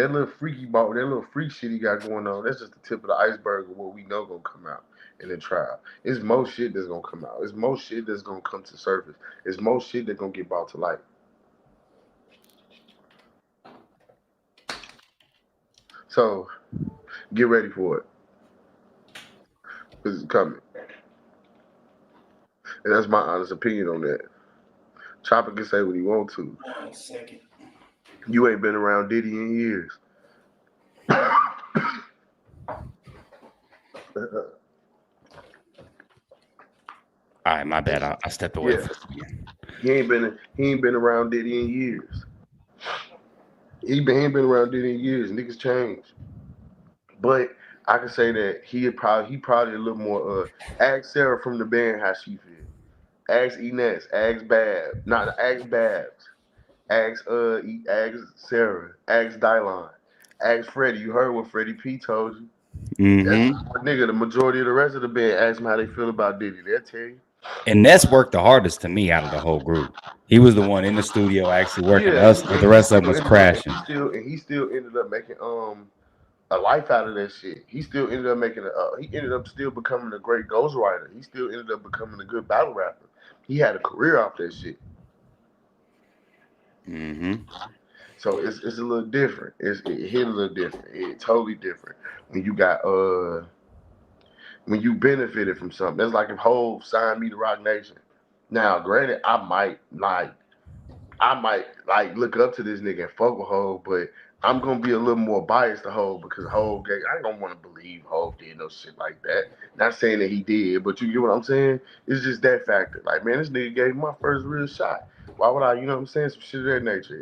little freaky ball, that little freak shit he got going on, that's just the tip of the iceberg of what we know gonna come out in the trial. It's most shit that's gonna come out. It's most shit that's gonna come to surface. It's most shit that's gonna get brought to light. So get ready for it. Because it's coming. And that's my honest opinion on that. Chopper can say what he want to. 1 second. You ain't been around Diddy in years. All right, my bad. I stepped away Yeah, for a second. he ain't been around Diddy in years. He ain't been around Diddy in years. Niggas change. But I can say that he probably a little more ask Sarah from the band how she feel. Ask Inez, ask Bab, not ask Babs. Ask Sarah, ask Dylon, ask Freddie. You heard what Freddie P told you. That's Mm-hmm. what nigga. The majority of the rest of the band ask them how they feel about Diddy. They'll tell you. And Ness worked the hardest to me out of the whole group. He was the one in the studio actually working. Yeah, Us, the he rest of them still was ended up, crashing. he still ended up making a life out of that shit. He still ended up making he ended up still becoming a great ghostwriter. He still ended up becoming a good battle rapper. He had a career off that shit. Mm-hmm. So it's a little different. It hit a little different. It totally different when you got when you benefited from something. That's like if Hov signed me to Rock Nation. Now, granted, I might like look up to this nigga and fuck with Hov, but I'm gonna be a little more biased to Hov because Hov, I don't want to believe Hov did no shit like that. Not saying that he did, but you get what I'm saying? It's just that factor. Like, man, this nigga gave me my first real shot. Why would I, you know what I'm saying? Some shit of that nature.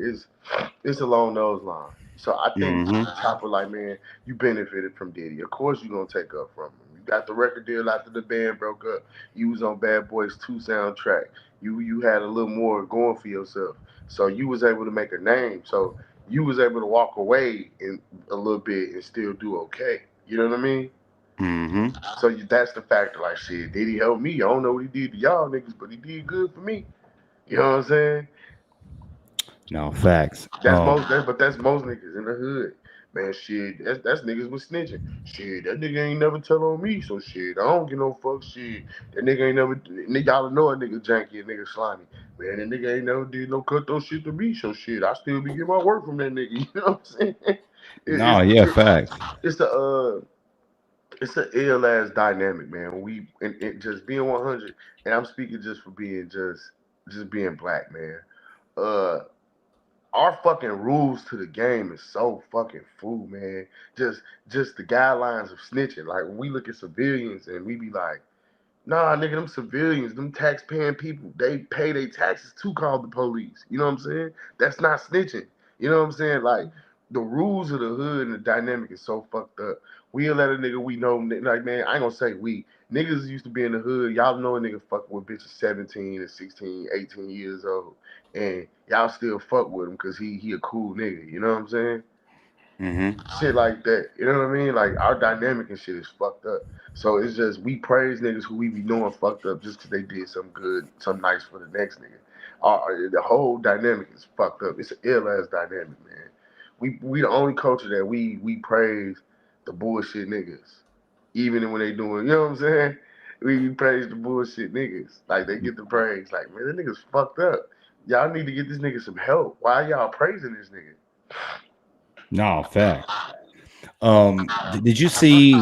It's along those lines. So I think Mm-hmm. Chopper, like, man, you benefited from Diddy. Of course you gonna take up from him. You got the record deal after the band broke up. You was on Bad Boys 2 soundtrack. You had a little more going for yourself. So you was able to make a name. So you was able to walk away in a little bit and still do okay. You know what I mean? Mm-hmm. So that's the factor. Like, shit, did he help me? I don't know what he did to y'all niggas, but he did good for me. You know what I'm saying? No facts. That's most niggas in the hood. Man, shit, that's niggas with snitching. Shit, that nigga ain't never tell on me, so shit, I don't get no fuck shit. That nigga ain't never, y'all know a nigga janky, a nigga slimy. Man, that nigga ain't never did no cut those shit to me, so shit, I still be getting my work from that nigga. You know what I'm saying? No, yeah, facts. It's a it's an ill ass dynamic, man. When and just being 100, and I'm speaking just for being just being black, man. Uh, our fucking rules to the game is so fucking fool, man. Just just the guidelines of snitching. Like when we look at civilians and we be like, nah, nigga, them civilians, them tax paying people, they pay their taxes to call the police. You know what I'm saying? That's not snitching. You know what I'm saying? Like the rules of the hood and the dynamic is so fucked up. We'll let a nigga we know, like, man, I ain't gonna say we. Niggas used to be in the hood. Y'all know a nigga fucking with bitches 17 and 16, 18 years old. And y'all still fuck with him because he a cool nigga. You know what I'm saying? Mm-hmm. Shit like that. You know what I mean? Like our dynamic and shit is fucked up. So it's just we praise niggas who we be knowing fucked up just because they did some good, some nice for the next nigga. The whole dynamic is fucked up. It's an ill ass dynamic, man. We the only culture that we praise the bullshit niggas, even when they doing. You know what I'm saying? We praise the bullshit niggas. Like they get the praise. Like, man, that nigga's fucked up. Y'all need to get this nigga some help. Why y'all praising this nigga? No, facts. Did you see?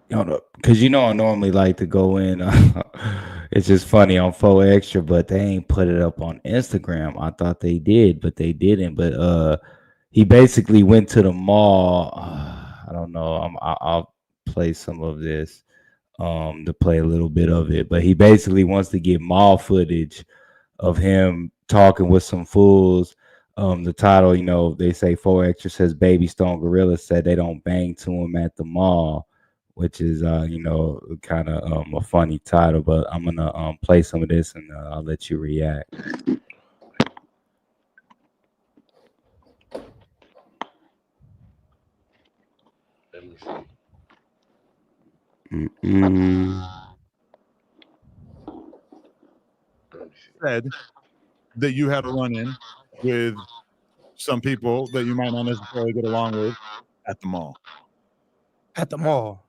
Because I normally like to go in. It's just funny on 4Extra, but they ain't put it up on Instagram. I thought they did, but they didn't. But he basically went to the mall. I don't know. I'll play some of this to play a little bit of it. But he basically wants to get mall footage of him talking with some fools. The title, they say 4Extra says Baby Stone Gorilla said they don't bang to him at the mall, which is kind of a funny title. But I'm gonna play some of this and I'll let you react. Let me see. Mm-mm. Let me see. Said that you had a run-in with some people that you might not necessarily get along with at the mall. At the mall.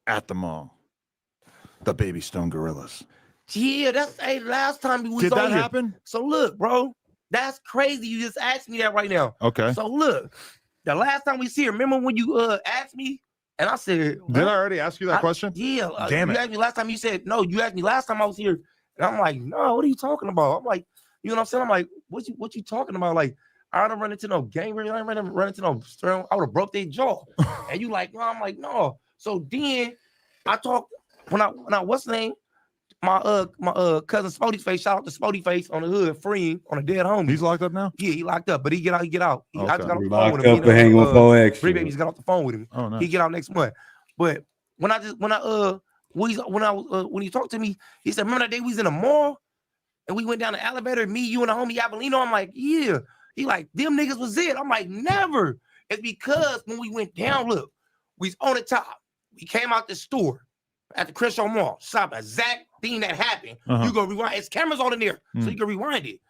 At the mall. The Baby Stone Gorillas. Yeah, that's last time we was Did on that here. happen? So look, bro, that's crazy. You just asked me that right now. Okay. So look, the last time we see her, remember when you asked me and I said, Did I already ask you that question? Yeah. Damn you it. asked me last time. You said no. You asked me last time I was here, and I'm like, no. What are you talking about? I'm like, you know what I'm saying? I'm like, what you talking about? Like, I don't run into no gang. I ain't run into no. I would have broke their jaw. And you like, no. I'm like, no. So then I talked. when I what's the name? My cousin Spotty's face, shout out to Spotty face on the hood, freeing on a dead homie. He's locked up now? Yeah, he locked up, but he get out. I just got off the phone with Locked him. up and hanging with 4 Three extra. babies got off the phone with him. Oh, nice. He get out next month. But when he talked to me, he said, remember that day we was in the mall and we went down the elevator, me, you, and the homie Avelino? I'm like, yeah. He like, them niggas was it. I'm like, never. It's because when we went down, look, we was on the top. We came out the store at the Crenshaw Mall, shop exact thing that happened. You go rewind. It's cameras all in there, so you can rewind it.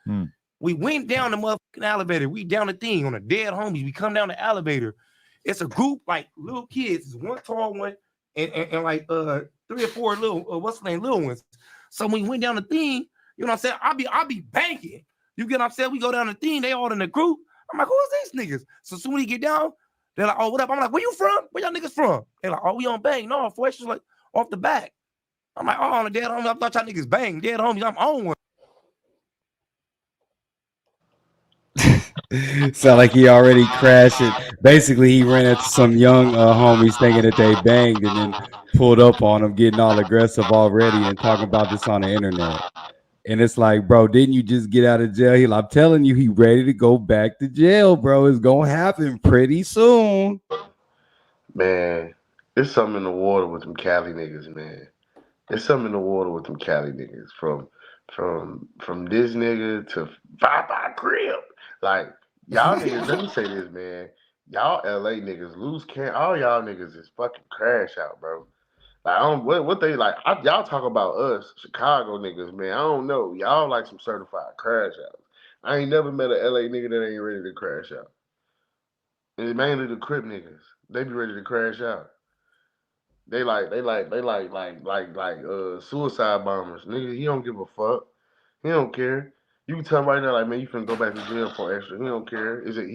We went down the motherfucking elevator. We down the thing on a dead homies. We come down the elevator. It's a group like little kids. It's one tall one and like 3 or 4 little little ones. So when we went down the thing, you know what I'm saying? I'll be banking. You get what I'm saying? We go down the thing. They all in the group. I'm like, who is these niggas? So soon as we get down, they're like, oh, what up? I'm like, where you from? Where y'all niggas from? They're like, oh, we on bang. No, for extras like off the back. I'm like, oh, on a dead homie. I thought y'all niggas bang. Dead homies. I'm on one. Sound like he already crashed it. Basically, he ran into some young homies thinking that they banged and then pulled up on them, getting all aggressive already and talking about this on the internet. And it's like, bro, didn't you just get out of jail? I'm telling you, he ready to go back to jail, bro. It's gonna happen pretty soon. Man, there's something in the water with them Cali niggas, man. There's something in the water with them Cali niggas. From this nigga to Bye Crib. Like, y'all niggas, let me say this, man. Y'all LA niggas all y'all niggas is fucking crash out, bro. Like, I don't what they like. Y'all talk about us, Chicago niggas, man. I don't know. Y'all like some certified crash outs. I ain't never met a LA nigga that ain't ready to crash out. And it's mainly the Crip niggas. They be ready to crash out. They suicide bombers. Nigga, he don't give a fuck. He don't care. You can tell him right now, like, man, you finna go back to jail for extra. He don't care. Is it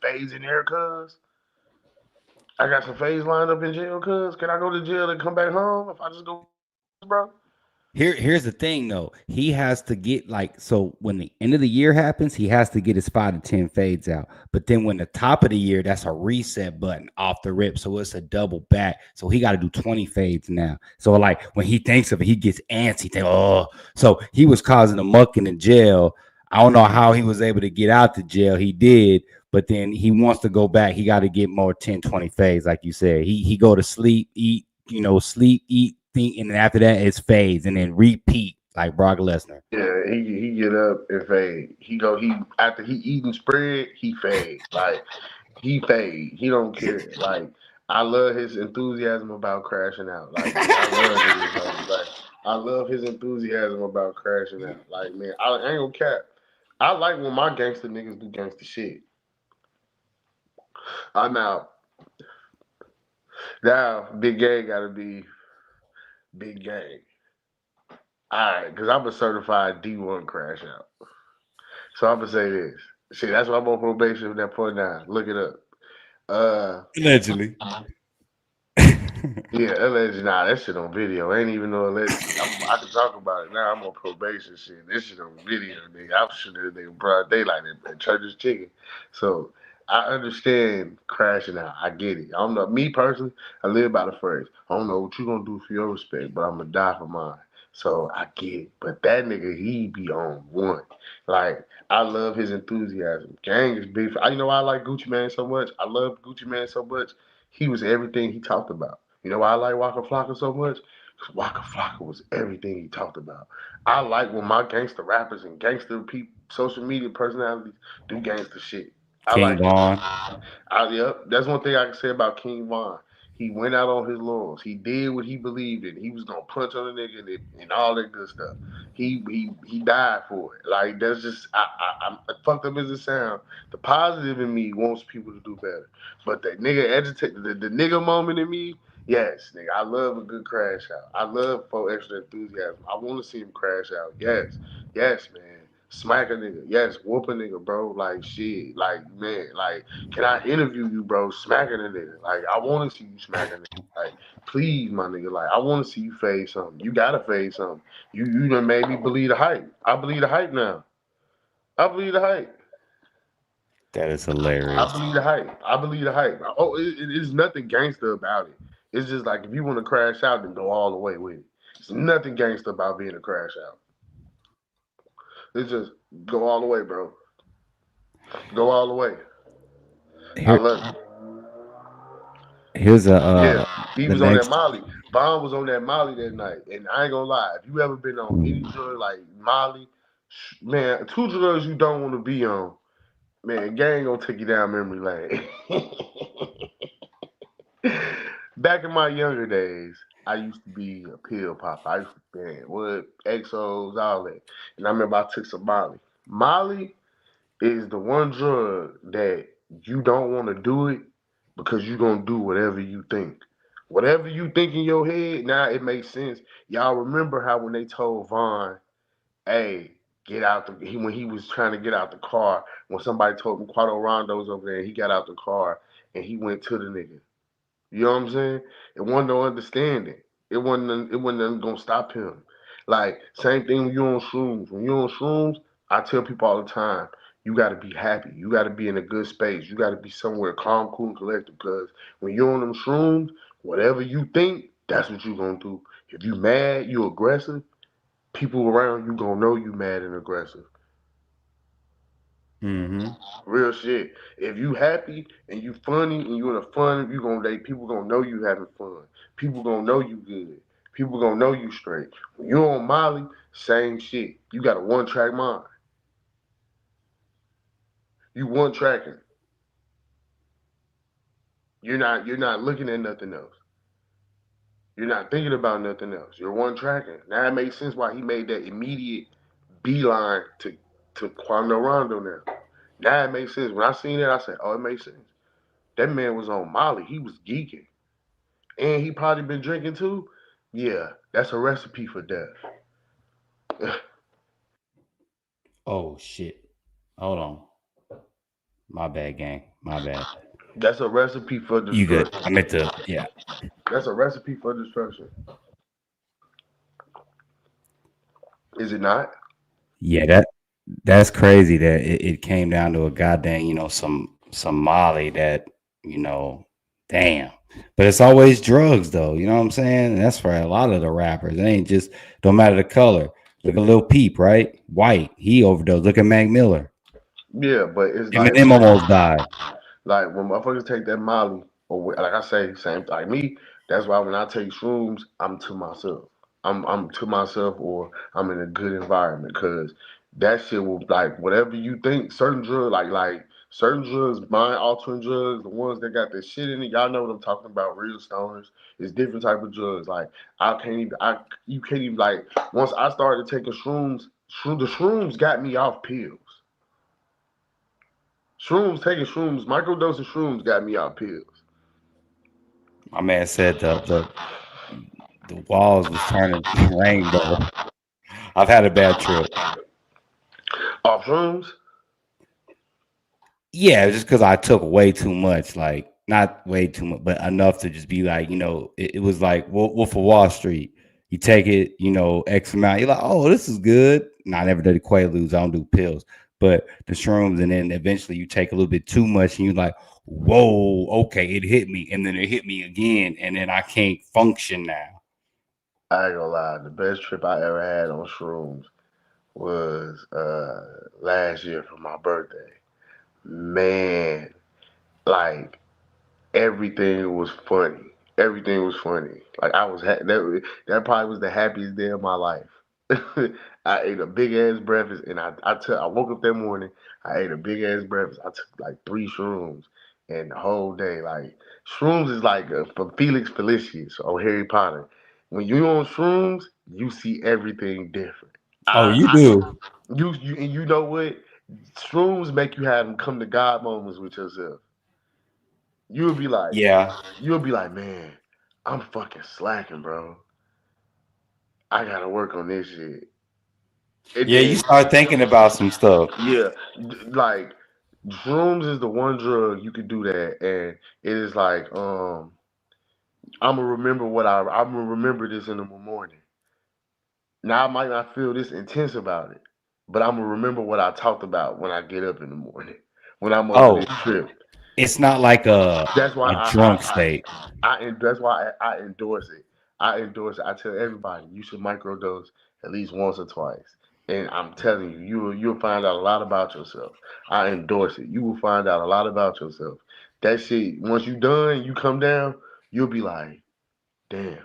phase in there, cuz? I got some phase lined up in jail, cuz. Can I go to jail and come back home if I just go, bro? Here's the thing though. He has to get so when the end of the year happens, he has to get his 5 to 10 fades out. But then when the top of the year, that's a reset button off the rip. So it's a double back. So he got to do 20 fades now. So like when he thinks of it, he gets antsy. So he was causing a muck in the jail. I don't know how he was able to get out the jail. He did, but then he wants to go back. He got to get more 10, 20 fades, like you said. He go to sleep, eat, sleep, eat, think, and then after that it's fades and then repeat like Brock Lesnar. Yeah, he get up and fade. He after he eating spread, he fade. Like he fade. He don't care. Like I love his enthusiasm about crashing out. Like I love his enthusiasm about crashing out. Like, man, I ain't gonna cap. I like when my gangster niggas do gangster shit. I'm out. Now, Big Gang gotta be Big Gang. Alright, because I'm a certified D1 crash out. So I'm gonna say this. See, that's why I'm on probation from that point now. Look it up. Allegedly. Yeah, allegedly. Nah, that shit on video. Ain't even no allegedly. I can talk about it now. I'm on probation shit. This shit on video, nigga. I'm shooting at nigga broad daylight at Church's Chicken. So I understand crashing out. I get it. I don't know. Me personally, I live by the phrase. I don't know what you gonna do for your respect, but I'm gonna die for mine. So I get it. But that nigga, he be on one. Like, I love his enthusiasm. Gang is big. You know why I like Gucci Mane so much? I love Gucci Mane so much. He was everything he talked about. You know why I like Waka Flocka so much? Because Waka Flocka was everything he talked about. I like when my gangster rappers and gangster people, social media personalities do gangster shit. I King like Von. Yep, that's one thing I can say about King Von. He went out on his laurels. He did what he believed in. He was gonna punch on the nigga and all that good stuff. He died for it. Like, that's just I'm fucked up as it sound. The positive in me wants people to do better, but the nigga the nigga moment in me. Yes, nigga, I love a good crash out. I love for extra enthusiasm. I want to see him crash out. Yes, man. Smack a nigga. Yes, whoop a nigga, bro. Like, shit. Like, man, like, can I interview you, bro? Smacking a nigga. Like, I want to see you smacking a nigga. Like, please, my nigga. Like, I want to see you fade something. You gotta fade something. You done made me believe the hype. I believe the hype now. I believe the hype. That is hilarious. I believe the hype. I believe the hype. Oh, it is nothing gangster about it. It's just like if you want to crash out, then go all the way with it. It's nothing gangster about being a crash out. It's just go all the way, bro. Go all the way. I Here, love it. here's a Yeah, he the was on that next. Molly. Bond was on that Molly that night, and I ain't gonna lie. If you ever been on any drug like Molly, man, two drugs you don't want to be on, man, gang gonna take you down memory lane. Back in my younger days, I used to be a pill popper. I used to, man, what exos, all that. And I remember I took some Molly. Molly is the one drug that you don't want to do it because you're gonna do whatever you think. Whatever you think in your head, now it makes sense. Y'all remember how when they told Vaughn, hey, get out when he was trying to get out the car, when somebody told him Quado Rondo's over there, he got out the car and he went to the nigga. You know what I'm saying? It wasn't no understanding. It wasn't nothing gonna stop him. Like same thing when you're on shrooms. When you're on shrooms, I tell people all the time, you gotta be happy. You gotta be in a good space. You gotta be somewhere calm, cool, and collected. Because when you're on them shrooms, whatever you think, that's what you're gonna do. If you mad, you aggressive, people around you gonna know you mad and aggressive. Mm-hmm. Real shit. If you happy and you funny and you in a fun, you gonna they people gonna know you having fun. People gonna know you good. People gonna know you straight. When you on Molly, same shit. You got a one track mind. You one tracking. You're not looking at nothing else. You're not thinking about nothing else. You're one tracking. Now it makes sense why he made that immediate beeline to Quando Rondo now. Now it makes sense. When I seen it, I said, oh, it makes sense. That man was on Molly. He was geeking. And he probably been drinking too. Yeah, that's a recipe for death. Oh shit! Hold on. My bad, gang. My bad. That's a recipe for You good? destruction. I meant to. Yeah. That's a recipe for destruction. Is it not? Yeah. That's crazy that it came down to a goddamn, some Molly that, you know, damn. But it's always drugs though, you know what I'm saying? And that's for a lot of the rappers. It ain't just don't matter the color. Look at Lil Peep, right? White, he overdosed. Look at Mac Miller. Yeah, but it's Eminem almost died. like when motherfuckers take that Molly, or like I say, same like me. That's why when I take shrooms, I'm to myself. I'm to myself, or I'm in a good environment, because that shit will like whatever you think. Certain drugs, like certain drugs, mind altering drugs, the ones that got that shit in it. Y'all know what I'm talking about. Real stoners. It's different type of drugs. Like I can't even. You can't even like. Once I started taking shrooms, the shrooms got me off pills. Taking shrooms, microdose of shrooms got me out pills. My man said the walls was turning rainbow. I've had a bad trip. Off shrooms? Yeah, just because I took way too much, like not way too much, but enough to just be like, it was like Wolf of Wall Street. You take it, X amount. You're like, oh, this is good. No, I never did the Quaaludes. I don't do pills, but the shrooms, and then eventually you take a little bit too much, and you're like, whoa, okay, it hit me, and then it hit me again, and then I can't function now. I ain't gonna lie, the best trip I ever had on shrooms was last year for my birthday. Man, like everything was funny. Everything was funny. Like that probably was the happiest day of my life. I ate a big ass breakfast, and I woke up that morning. I ate a big ass breakfast. I took like 3 shrooms, and the whole day like shrooms is like for Felix Felicius or Harry Potter. When you on shrooms, you see everything different. Oh, I, you I do? you and you know what? Shrooms make you have them come to God moments with yourself. You'll be like, Yeah. you'll be like, man, I'm fucking slacking, bro. I gotta work on this shit. And Yeah, you then, start thinking about some stuff. yeah, like shrooms is the one drug you could do that, and it is like, I'm gonna remember this in the morning. Now I might not feel this intense about it, but I'm gonna remember what I talked about when I get up in the morning, when I'm over this Oh, trip. it's not like That's why a drunk state. that's why I endorse it. I endorse it. I tell everybody you should microdose at least once or twice. And I'm telling you, you'll find out a lot about yourself. I endorse it. You will find out a lot about yourself. That shit, once you done, you come down, you'll be like, damn,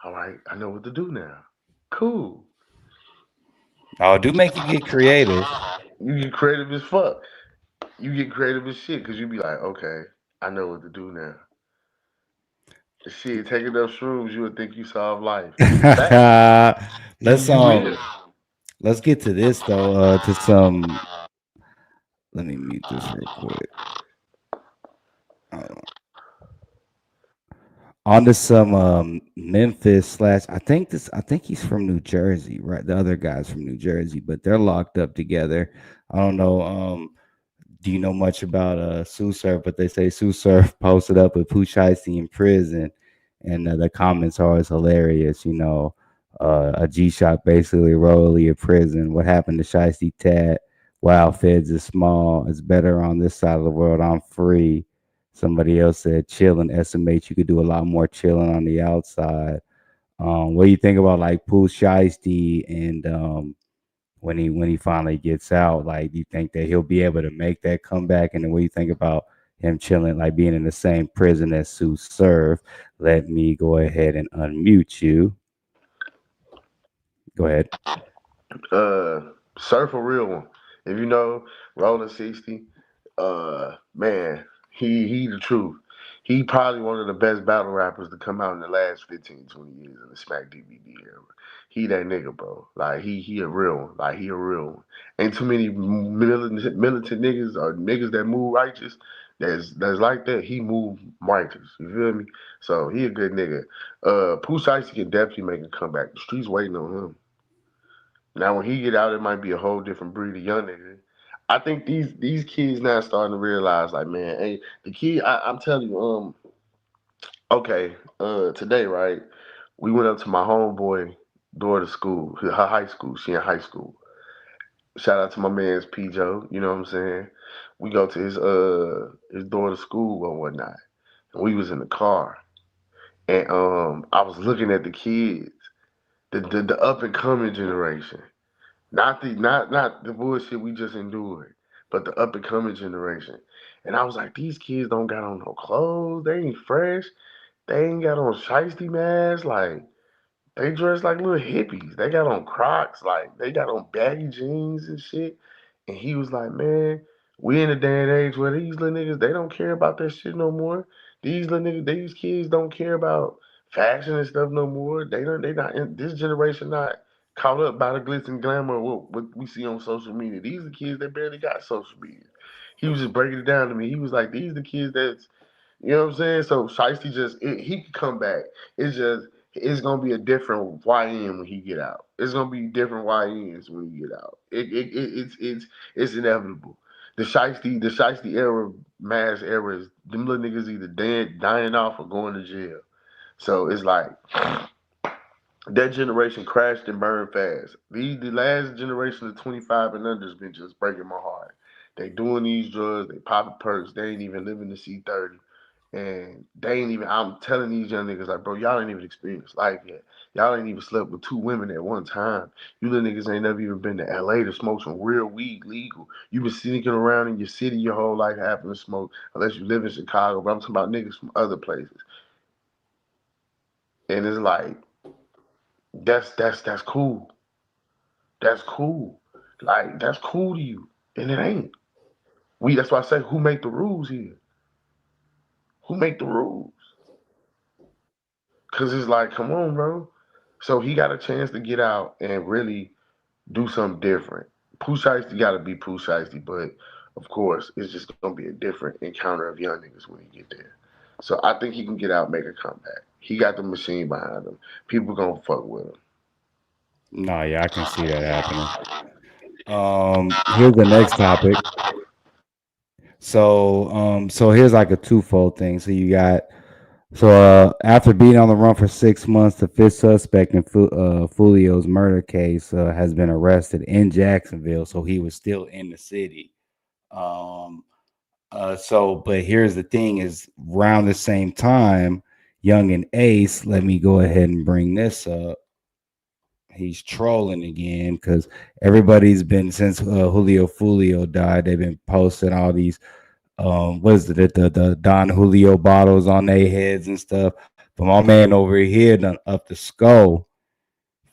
all right, I know what to do now. Cool. Oh, it do make you get creative. You get creative as fuck. You get creative as shit because you be like, okay, I know what to do now. Shit, taking enough shrooms, you would think you solved life. Facts. let's You will. let's get to this though. To some. Let me mute this real quick. Uh, On to some Memphis slash. I think this. I think he's from New Jersey, right? The other guy's from New Jersey, but they're locked up together. I don't know. Do you know much about Sue Surf? But they say Sue Surf posted up with Pooh Shiesty in prison, and the comments are always hilarious. A G Shock basically Rolly in prison. What happened to Shiesty Tat? Wow, feds is small. It's better on this side of the world. I'm free. Somebody else said chilling. Estimate you could do a lot more chilling on the outside. What do you think about like Pooh Shiesty and when he finally gets out? Like, do you think that he'll be able to make that comeback? And then what do you think about him chilling, like being in the same prison as Sue Surf? Let me go ahead and unmute you. Go ahead. Uh, Surf a real one. If you know Rolling 60, man, he the truth. He probably one of the best battle rappers to come out in the last 15, 20 years in the Smack DVD era. He that nigga, bro. Like he a real one. Like he a real one. Ain't too many militant niggas or niggas that move righteous. That's like that. He move righteous. You feel me? So he a good nigga. Pooh Shiesty can definitely make a comeback. The streets waiting on him. Now when he get out, it might be a whole different breed of young nigga. I think these kids now starting to realize, like, man, hey, the kid. I'm telling you, okay, today, right? We went up to my homeboy daughter school, her high school. She in high school. Shout out to my man's P. Joe. You know what I'm saying? We go to his daughter's school or whatnot, and we was in the car, and I was looking at the kids, the up and coming generation. Not the bullshit we just endured, but the up and coming generation. And I was like, these kids don't got on no clothes. They ain't fresh. They ain't got on shiesty masks. Like they dress like little hippies. They got on Crocs. Like they got on baggy jeans and shit. And he was like, man, we in a day and age where these little niggas they don't care about that shit no more. These little niggas, these kids don't care about fashion and stuff no more. They not in this generation not caught up by the glitz and glamour of what we see on social media. These are kids that barely got social media. He was just breaking it down to me. He was like, these are the kids that's you know what I'm saying? So Shiesty he could come back. It's just it's gonna be a different YN when he get out. It's gonna be different YNs when he get out. It's inevitable. The Shiesty era, mass era is them little niggas either dead, dying off or going to jail. So it's like that generation crashed and burned fast. The last generation of 25 and under has been just breaking my heart. They doing these drugs, they popping perks, they ain't even living to see 30. And they ain't even, I'm telling these young niggas, like, bro, y'all ain't even experienced life yet. Y'all ain't even slept with two women at one time. You little niggas ain't never even been to LA to smoke some real weed legal. You been sneaking around in your city your whole life having to smoke, unless you live in Chicago. But I'm talking about niggas from other places. And it's like, that's cool. That's cool. Like, that's cool to you. And it ain't. That's why I say, who make the rules here? Who make the rules? Cause it's like, come on, bro. So he got a chance to get out and really do something different. Pooh Shiesty got to be Pooh Shiesty, but of course, it's just gonna be a different encounter of young niggas when he get there. So I think he can get out, make a comeback. He got the machine behind him. People gonna fuck with him. No, yeah, I can see that happening. Here's the next topic. So here's like a twofold thing. So you got after being on the run for 6 months, the fifth suspect in Fulio's murder case has been arrested in Jacksonville. So he was still in the city. Um, But here's the thing: is around the same time, Young and Ace. Let me go ahead and bring this up. He's trolling again because everybody's been since Julio Foolio died. They've been posting all these what is it the Don Julio bottles on their heads and stuff. But my man over here done up the skull.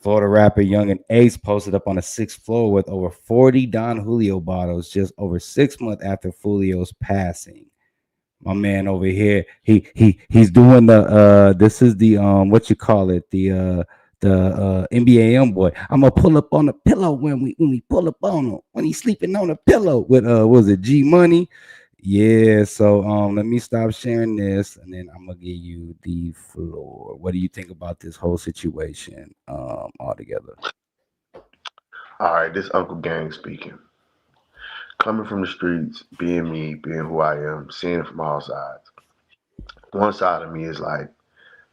Florida rapper Young and Ace posted up on the sixth floor with over 40 Don Julio bottles just over 6 months after Julio's passing. My man over here, he's doing the this is the what you call it, the NBA young boy. I'm gonna pull up on the pillow when we pull up on him when he's sleeping on the pillow with what was it, G Money? Yeah, so let me stop sharing this and then I'm gonna give you the floor. What do you think about this whole situation altogether? All right, this Uncle Gang speaking. Coming from the streets, being me, being who I am, seeing it from all sides. One side of me is like,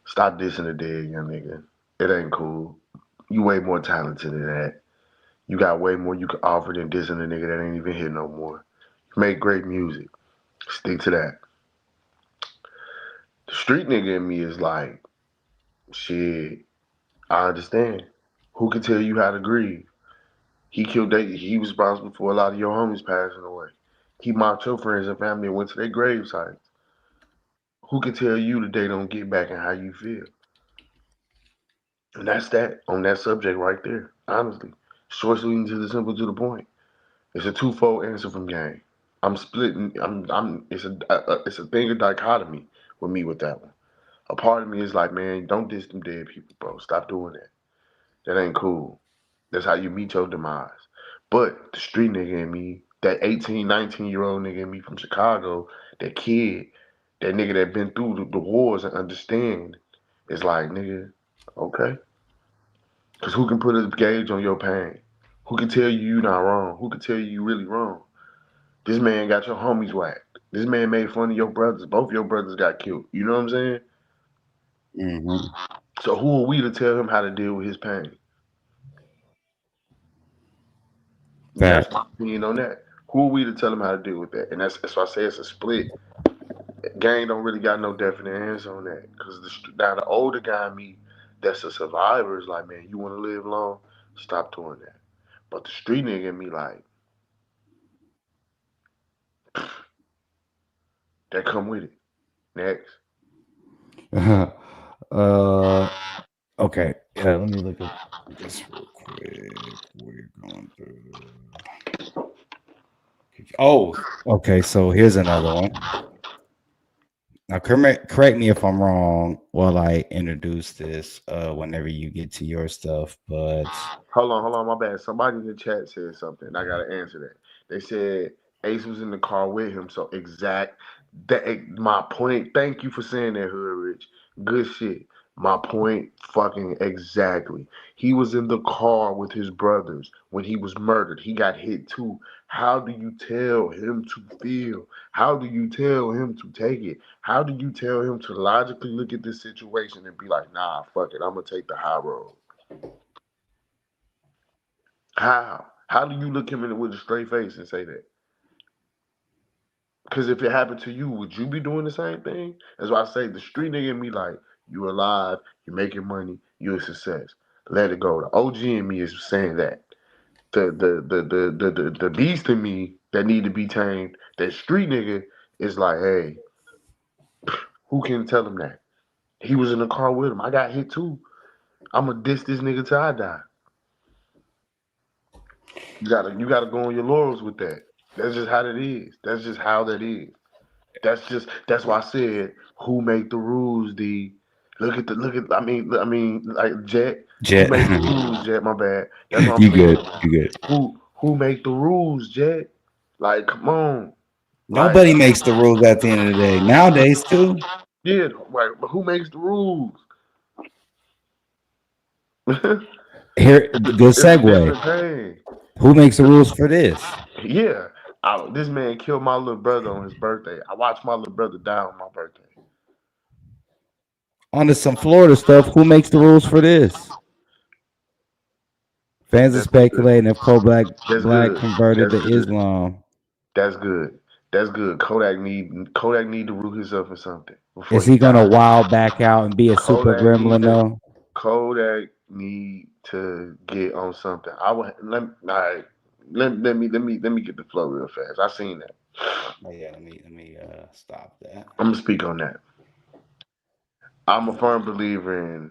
stop dissing the dead young nigga. It ain't cool. You way more talented than that. You got way more you can offer than dissing the nigga that ain't even here no more. You make great music. Stick to that. The street nigga in me is like, shit, I understand. Who can tell you how to grieve? He killed that. He was responsible for a lot of your homies passing away. He mocked your friends and family and went to their grave sites. Who can tell you that they don't get back and how you feel? And that's that on that subject right there. Honestly, short, sweet, and to the simple, to the point. It's a twofold answer from Gang. I'm splitting. It's a thing of dichotomy with me with that one. A part of me is like, man, don't diss them dead people, bro. Stop doing that. That ain't cool. That's how you meet your demise. But the street nigga in me, that 18, 19-year-old nigga in me from Chicago, that kid, that nigga that been through the wars and understand, is like, nigga, okay. Because who can put a gauge on your pain? Who can tell you not wrong? Who can tell you really wrong? This man got your homies whacked. This man made fun of your brothers. Both your brothers got killed. You know what I'm saying? Mm-hmm. So who are we to tell him how to deal with his pain? That's Fact. my opinion on that. Who are we to tell him how to deal with that? And that's why I say it's a split. Gang don't really got no definite answer on that. Because now the older guy in me, that's a survivor, is like, man, you want to live long? Stop doing that. But the street nigga in me, like, that come with it. Next. uh okay. Yeah, let me look at this real quick. We're going through. Oh, okay. So here's another one. Now, correct me if I'm wrong while I introduce this. Whenever you get to your stuff, but Hold on, my bad. Somebody in the chat said something. I gotta answer that. They said Ace was in the car with him, so exact. That my point. Thank you for saying that, Hood Rich. Good shit. My point, fucking exactly. He was in the car with his brothers when he was murdered. He got hit too. How do you tell him to feel? How do you tell him to take it? How do you tell him to logically look at this situation and be like, nah, fuck it, I'm gonna take the high road? How? How do you look him in the with a straight face and say that? Because if it happened to you, would you be doing the same thing? That's why I say the street nigga in me like, you alive, you making money, you a success. Let it go. The OG in me is saying that. The beast in me that need to be tamed, that street nigga is like, hey, who can tell him that? He was in the car with him. I got hit too. I'ma diss this nigga till I die. You gotta go on your laurels with that. That's just how that is. That's just how that is. That's why I said who make the rules, D. I mean like Jet. Who Jet, make the rules, Jet, my bad. That's what I'm you good? saying. You good? Who make the rules, Jet? Like, come on. Like, Nobody makes the rules at the end of the day nowadays, too. yeah, right. But who makes the rules? It's Here, good a segue. different thing. Who makes the rules for this? Yeah. This man killed my little brother on his birthday. I watched my little brother die on my birthday. On to some Florida stuff. Who makes the rules for this? Fans are That's good. speculating if Kodak That's Black good. converted That's to good. Islam. That's good. That's good. Kodak need to root himself in something before Is he he gonna dies. wild back out and be a super Kodak need gremlin to though? Kodak need to get on something. I would let all right, let me get the flow real fast. I seen that. Oh yeah, let me stop that. I'm gonna speak on that. I'm a firm believer in.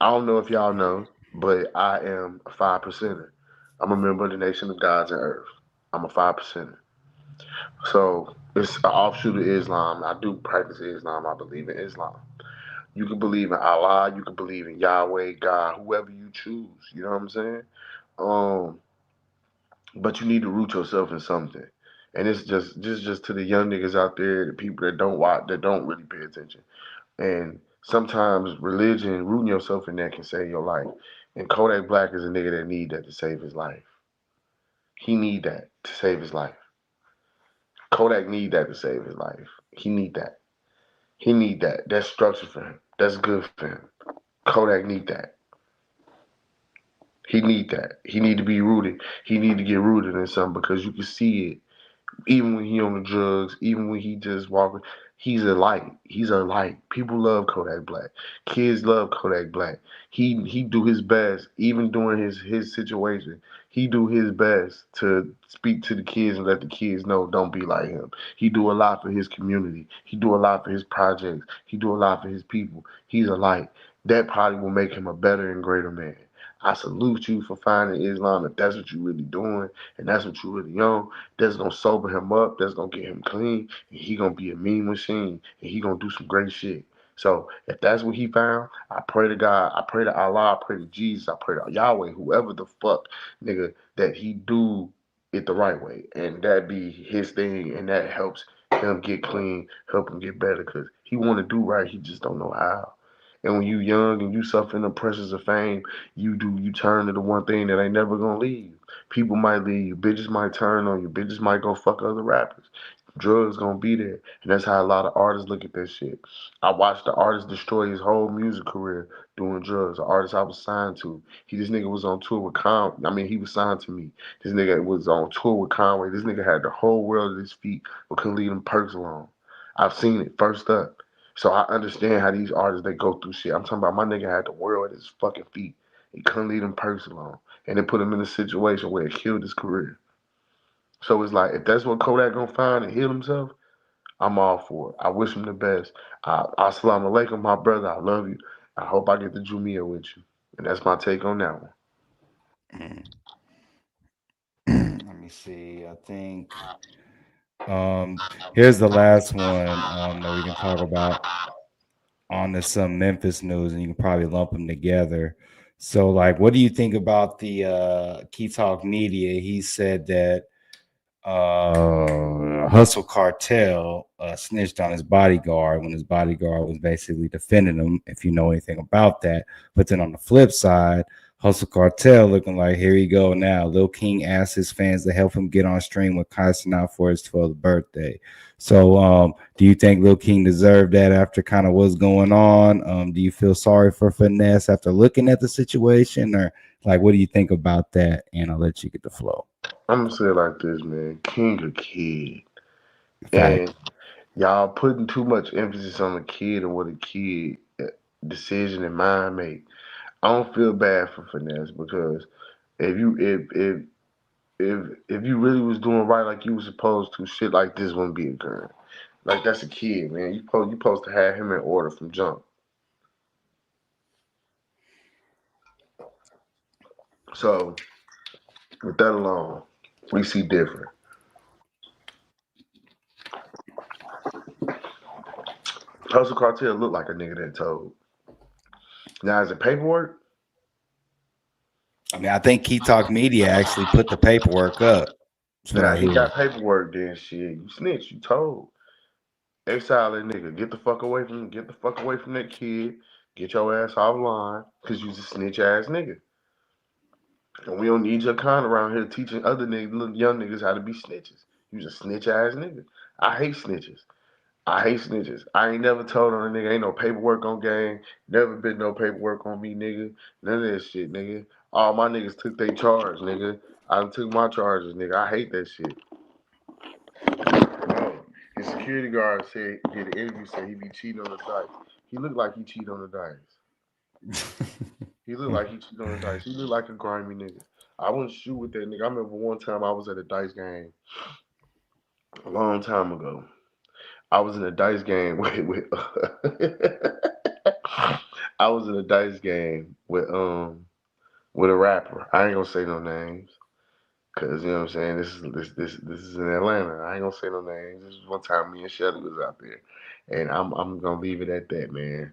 I don't know if y'all know, but I am a 5%er. I'm a member of the Nation of Gods and Earth. I'm a 5%er. So it's an offshoot of Islam. I do practice Islam. I believe in Islam. You can believe in Allah. You can believe in Yahweh, God, whoever you choose. You know what I'm saying? Um, but you need to root yourself in something. And it's just to the young niggas out there, the people that don't watch, that don't really pay attention. And sometimes religion, rooting yourself in that can save your life. And Kodak Black is a nigga that need that to save his life. He need that to save his life. Kodak need that to save his life. He need that. He need that. That's structure for him. That's good for him. Kodak need that. He need that. He need to be rooted. He need to get rooted in something because you can see it even when he on the drugs, even when he just walking, he's a light. He's a light. People love Kodak Black. Kids love Kodak Black. He do his best, even during his situation. He do his best to speak to the kids and let the kids know don't be like him. He do a lot for his community. He do a lot for his projects. He do a lot for his people. He's a light. That probably will make him a better and greater man. I salute you for finding Islam if that's what you really doing and that's what you really on. That's gonna sober him up. That's gonna get him clean. And he gonna be a mean machine. And he gonna do some great shit. So if that's what he found, I pray to God, I pray to Allah, I pray to Jesus, I pray to Yahweh, whoever the fuck, nigga, that he do it the right way. And that be his thing and that helps him get clean, help him get better. Cause he wanna do right, he just don't know how. And when you young and you suffering the pressures of fame, you turn to the one thing that ain't never gonna leave. People might leave you. Bitches might turn on you. Bitches might go fuck other rappers. Drugs gonna be there. And that's how a lot of artists look at that shit. I watched the artist destroy his whole music career doing drugs. The artist I was signed to. This nigga was on tour with he was signed to me. This nigga was on tour with Conway. This nigga had the whole world at his feet but couldn't leave them perks alone. I've seen it first up. So I understand how these artists they go through shit. I'm talking about my nigga had the world at his fucking feet. He couldn't leave them perks alone. And it put him in a situation where it killed his career. So it's like if that's what Kodak gonna find and heal himself, I'm all for it. I wish him the best. Assalamu alaikum, my brother. I love you. I hope I get the Jumia with you. And that's my take on that one. Let me see. I think here's the last one that we can talk about on the some Memphis news, and you can probably lump them together. So, like, what do you think about the Key Talk Media? He said that Hustle Cartel snitched on his bodyguard when his bodyguard was basically defending him, if you know anything about that. But then on the flip side, Hustle Cartel looking like, here you go now. Lil King asked his fans to help him get on stream with Kyson out for his 12th birthday. So do you think Lil King deserved that after kind of what's going on? Do you feel sorry for Finesse after looking at the situation? Or like, what do you think about that? And I'll let you get the flow. I'm gonna say it like this, man. King a kid. Fact. And y'all putting too much emphasis on the kid and what a kid decision and mind make. I don't feel bad for Finesse because if you if you really was doing right like you was supposed to, shit like this wouldn't be occurring. Like that's a kid, man. You supposed to have him in order from jump. So with that alone, we see different. Hustle Cartel looked like a nigga that told. Now is it paperwork? I mean, I think Key Talk Media actually put the paperwork up. That's what Now I he hear. got paperwork then shit. You snitch, you told. Exile that nigga. Get the fuck away from that kid. Get your ass offline. Cause you's a snitch ass nigga. And we don't need your kind around here teaching other niggas, little young niggas how to be snitches. You's a snitch ass nigga. I hate snitches. I hate snitches. I ain't never told on a nigga. Ain't no paperwork on gang. Never been no paperwork on me, nigga. None of that shit, nigga. All my niggas took their charge, nigga. I took my charges, nigga. I hate that shit. his security guard said did an interview said he be cheating on the dice. He looked like he cheat on the dice. He looked like he cheat on the dice. He looked like a grimy nigga. I wouldn't shoot with that nigga. I remember one time I was at a dice game a long time ago. I was in a dice game with I was in a dice game with a rapper. I ain't gonna say no names. Cause you know what I'm saying, this is in Atlanta. I ain't gonna say no names. This is one time me and Shelly was out there, and I'm gonna leave it at that, man.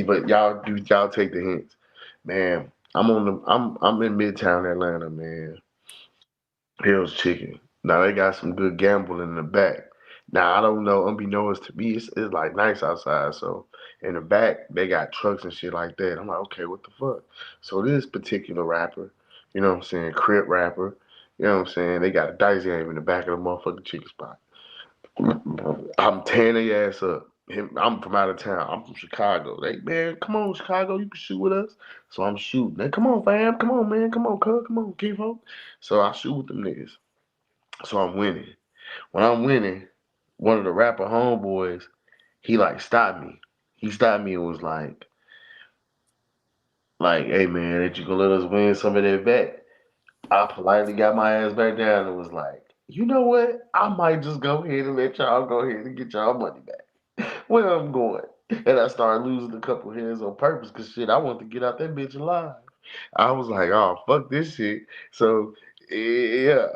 But y'all take the hints, man. I'm in Midtown Atlanta, man. Hell's Chicken. Now they got some good gambling in the back. Now I don't know, unbeknownst to me, it's like nice outside. So in the back they got trucks and shit like that. I'm like, okay, what the fuck? So this particular rapper, you know what I'm saying, Crip rapper, you know what I'm saying, they got a dice game in the back of the motherfucking chicken spot. I'm tearing their ass up. I'm from out of town. I'm from Chicago. They, man, come on, Chicago, you can shoot with us. So I'm shooting. They, come on, fam. Come on, man. Come on, cuz. Come on, Keffe. So I shoot with them niggas. So I'm winning. When I'm winning, one of the rapper homeboys, he like stopped me. He stopped me and was like, hey man, ain't you gonna let us win some of that bet? I politely got my ass back down and was like, you know what? I might just go ahead and let y'all go ahead and get y'all money back. Where I'm going. And I started losing a couple hands on purpose because shit, I wanted to get out that bitch alive. I was like, oh fuck this shit. So yeah,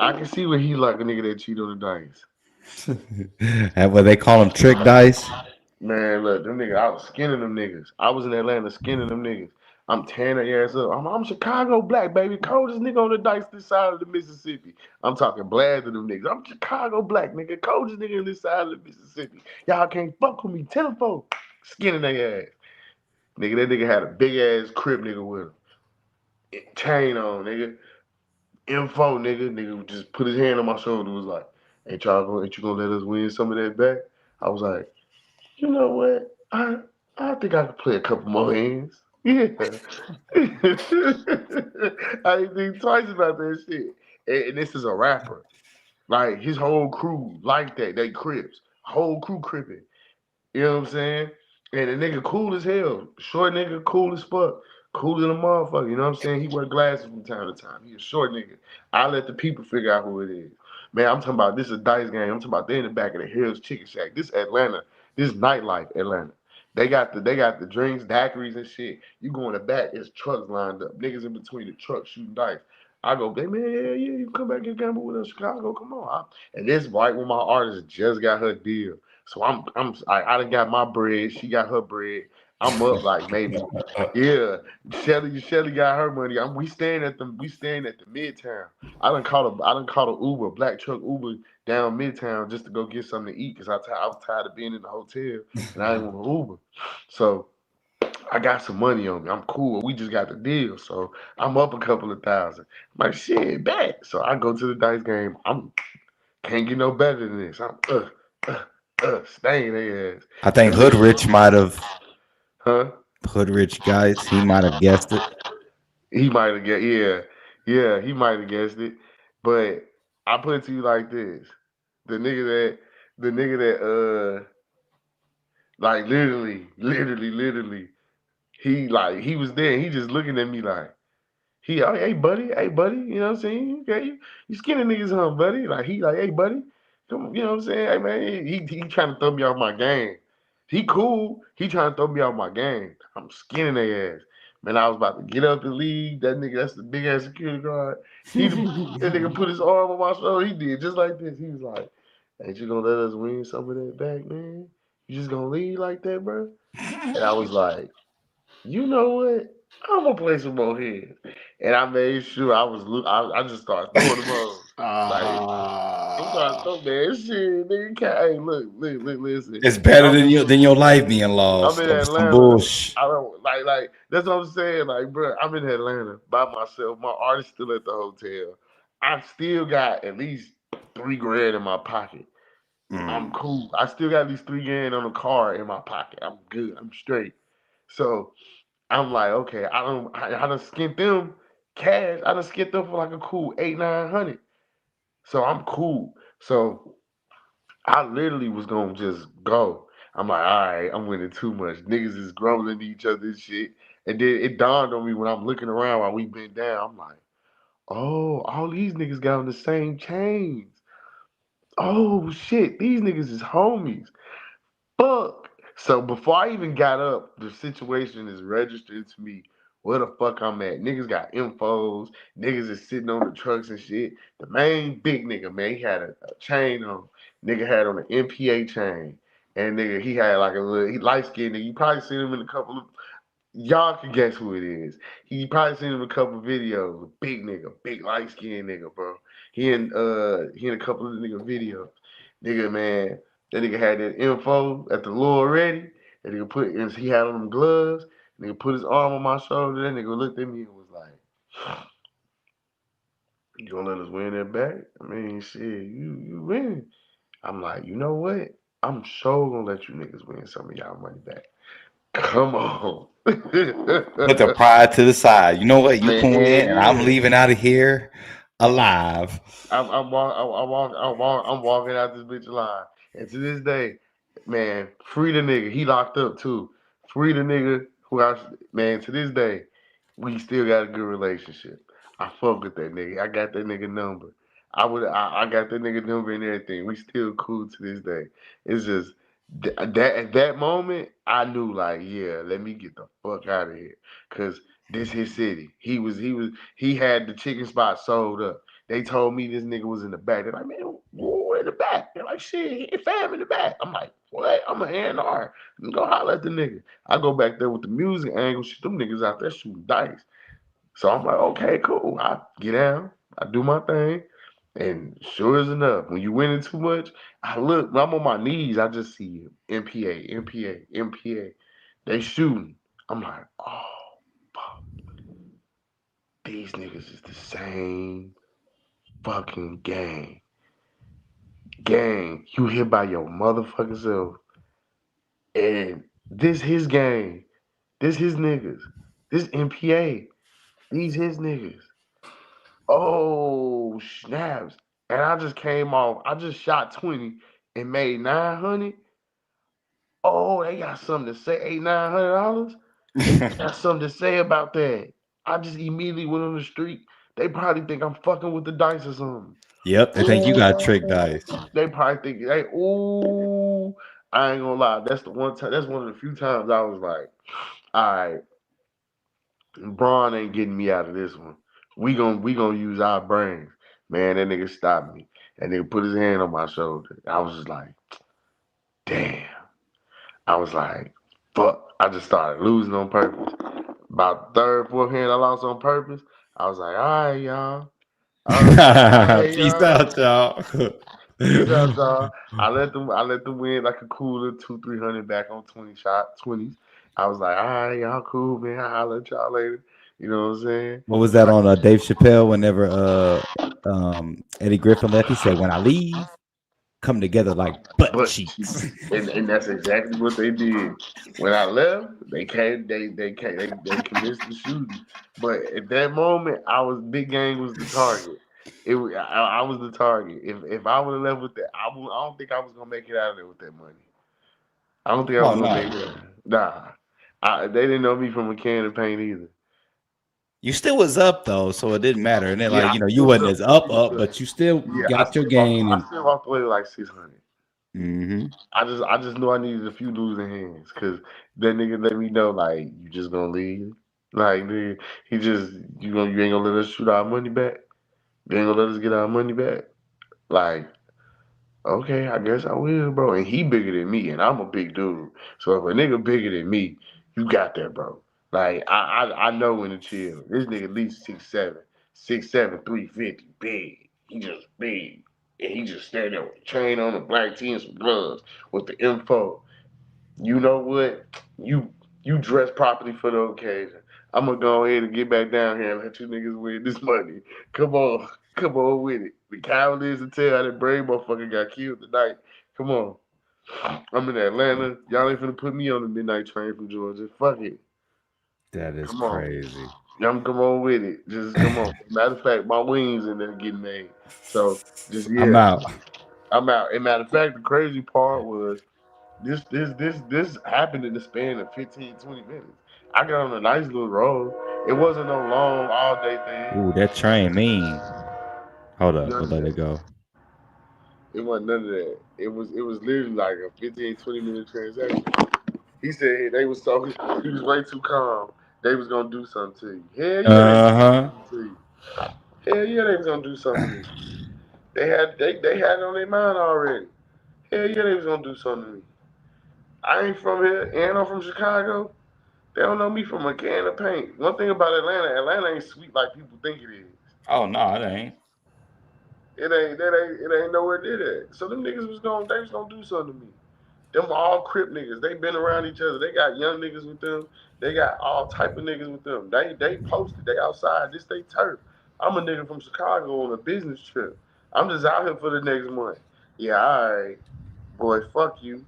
I can see where he like a nigga that cheat on the dice. And what they call them trick dice. Man, look, them niggas, I was skinning them niggas. I was in Atlanta skinning them niggas. I'm tearing their ass up. I'm Chicago black, baby. Coldest nigga on the dice this side of the Mississippi. I'm talking blasting them niggas. I'm Chicago black, nigga. Coldest nigga on this side of the Mississippi. Y'all can't fuck with me. Tell them folks. Skinning their ass. Nigga, that nigga had a big ass crib nigga with him. Chain on, nigga. Info, nigga. Nigga just put his hand on my shoulder and was like, ain't you gonna let us win some of that back? I was like, you know what? I think I could play a couple more hands. Yeah. I didn't think twice about that shit. And this is a rapper. Like his whole crew like that. They Crips. Whole crew cripping. You know what I'm saying? And the nigga cool as hell. Short nigga, cool as fuck. Cool as a motherfucker. You know what I'm saying? He wear glasses from time to time. He a short nigga. I let the people figure out who it is. Man, I'm talking about this is a dice game. I'm talking about they in the back of the Hills Chicken Shack. This Atlanta. This nightlife Atlanta. They got the drinks, daiquiris and shit. You go in the back, it's trucks lined up. Niggas in between the trucks shooting dice. I go, hey man, yeah, you come back and gamble with us, Chicago. Come on. And this right when my artist just got her deal. So I done got my bread. She got her bread. I'm up like maybe, yeah. Shelly got her money. We staying at the Midtown. I done caught a Uber, black truck Uber down Midtown just to go get something to eat because I was tired of being in the hotel and I didn't want to Uber. So I got some money on me. I'm cool. We just got the deal. So I'm up a couple of thousand. I'm like shit, bet. So I go to the dice game. I'm can't get no better than this. I'm staying their ass. I think Them niggas, huh? Hood Rich guys, he might have guessed it. He might have guessed. Yeah, he might have guessed it. But I put it to you like this: the nigga that, the nigga that, like literally, he was there. He just looking at me like. Oh, hey buddy, you know what I'm saying? Okay, you skinny niggas on, buddy. Like he like, hey buddy, come on, you know what I'm saying? Hey man, he trying to throw me off my game. He cool. He trying to throw me off my game. I'm skinning their ass. Man, I was about to get up and leave. That nigga, that's the big ass security guard. That nigga put his arm on my shoulder. He did just like this. He was like, ain't you gonna let us win some of that back, man? You just gonna leave like that, bro? And I was like, you know what? I'm gonna play some more heads, and I made sure I just started throwing them on. Like I'm started throwing man shit, nigga. Hey, look, listen. It's better I'm than your life being I'm lost in over some Atlanta. bullshit. I don't like that's what I'm saying. Like, bro, I'm in Atlanta by myself. My artist still at the hotel. I still got at least 3 grand in my pocket. I'm Mm. cool. I still got at least 3 grand on the card in my pocket. I'm good. I'm straight. So I'm like, okay, I done skint them cash. I done skint them for like a cool 800-900. So I'm cool. So I literally was gonna just go. I'm like, all right, I'm winning too much. Niggas is grumbling to each other and shit. And then it dawned on me when I'm looking around while we been down. I'm like, oh, all these niggas got on the same chains. Oh shit, these niggas is homies. Fuck. So before I even got up, the situation is registered to me where the fuck I'm at. Niggas got infos. Niggas is sitting on the trucks and shit. The main big nigga, man, he had a chain on. Nigga had on an MPA chain. And nigga, he had like a little, he light skinned nigga. You probably seen him in a couple of, y'all can guess who it is. He probably seen him in a couple of videos. Big nigga, big light skinned nigga, bro. He in a couple of the nigga videos. Nigga, man, that nigga had that info at the lure ready. That nigga put, and he had on them gloves. Nigga put his arm on my shoulder. That nigga looked at me and was like, "You gonna let us win that back? I mean, shit, you win." I'm like, you know what? I'm sure gonna let you niggas win some of y'all money back. Come on. Put the pride to the side. You know what? You Man, can win, and I'm yeah. leaving out of here alive. I'm walking out this bitch alive. And to this day, man, free the nigga. He locked up too. Free the nigga who I, man, to this day, we still got a good relationship. I fuck with that nigga. I got that nigga number. I got that nigga number and everything. We still cool to this day. It's just that at that moment, I knew like, yeah, let me get the fuck out of here. Cause this his city. He had the chicken spot sold up. They told me this nigga was in the back. They're like, man, where in the back? They're like, shit, he fam in the back. I'm like, what? I'm an A&R. Go holler at the nigga. I go back there with the music angle. Shit, them niggas out there shooting dice. So I'm like, okay, cool. I get down. I do my thing. And sure as enough, when you winning too much, I look, when I'm on my knees, I just see MPA, MPA, MPA. They shooting. I'm like, oh, fuck. These niggas is the same fucking gang. Gang, you here by your motherfucking self. And this his gang. This his niggas. This MPA. These his niggas. Oh, snaps. And I just came off. I just shot 20 and made 900. Oh, they got something to say. $800, $900. They got something to say about that. I just immediately went on the street. They probably think I'm fucking with the dice or something. Yep, they think you got tricked dice. They probably think, hey, ooh, I ain't gonna lie. That's the one time. That's one of the few times I was like, all right, Braun ain't getting me out of this one. We gonna use our brains. Man, that nigga stopped me. That nigga put his hand on my shoulder. I was just like, damn. I was like, fuck. I just started losing on purpose. About third, fourth hand I lost on purpose. I was like, all right, y'all. All right, Peace y'all. out, y'all. Peace out, y'all. I let them win like a cooler 200-300 back on 20s. I was like, all right, y'all cool, man. I'll holler at y'all later. You know what I'm saying? What was that on Dave Chappelle? Whenever Eddie Griffin left, he said, "When I leave, come together like butt But cheeks." and that's exactly what they did. When I left, they came, they commenced the shooting. But at that moment, Big Gang was the target. I was the target. If I would have left with that, I don't think I was gonna make it out of there with that money. I don't think I Oh was gonna make no, it. Nah, they didn't know me from a can of paint either. you still was up though, so it didn't matter. And then Yeah, like I you still wasn't took as up, pretty good. but you still Yeah, got your gain. I And still walked away with like 600. hmm I just knew I needed a few losing hands because that nigga let me know like you just gonna leave. Like nigga, you ain't gonna let us shoot our money back. You ain't gonna let us get our money back. Like okay, I guess I will, bro. And he bigger than me, and I'm a big dude. So if a nigga bigger than me, you got that, bro. Like I know when to chill. This nigga at least 6'7", 6'7", 350, big. He just big. And he just standing there with a chain on, a black tee and some gloves with the info. You know what? You dress properly for the occasion. I'm gonna go ahead and get back down here and let you niggas win this money. Come on, come on with it. The Cavaliers and tell how that brave motherfucker got killed tonight. Come on. I'm in Atlanta. Y'all ain't finna put me on the midnight train from Georgia. Fuck it. that is Come on. crazy. Y'all come on with it. Just come on. Matter of fact, my wings in there getting made. So just I'm yeah. out. I'm out. And matter of fact, the crazy part was this happened in the span of 15, 20 minutes. I got on a nice little roll. It wasn't no long all day thing. Ooh, that train mean. Hold up, None we'll of let it that. go. It wasn't none of that. It was literally like a 15, 20 minute transaction. He said they was so he was way too calm. They was gonna do something to you. Hell yeah, they was gonna do Uh something to you. Hell yeah, they was gonna do something to me. They had it on their mind already. Hell yeah, they was gonna do something to me. I ain't from here, and I'm from Chicago. They don't know me from a can of paint. One thing about Atlanta, Atlanta ain't sweet like people think it is. oh no, it ain't. It ain't nowhere near that. So them niggas they was gonna do something to me. Them all Crip niggas. They been around each other. They got young niggas with them. They got all type of niggas with them. They posted. They outside. This they turf. I'm a nigga from Chicago on a business trip. I'm just out here for the next month. Yeah, all right, boy. Fuck you.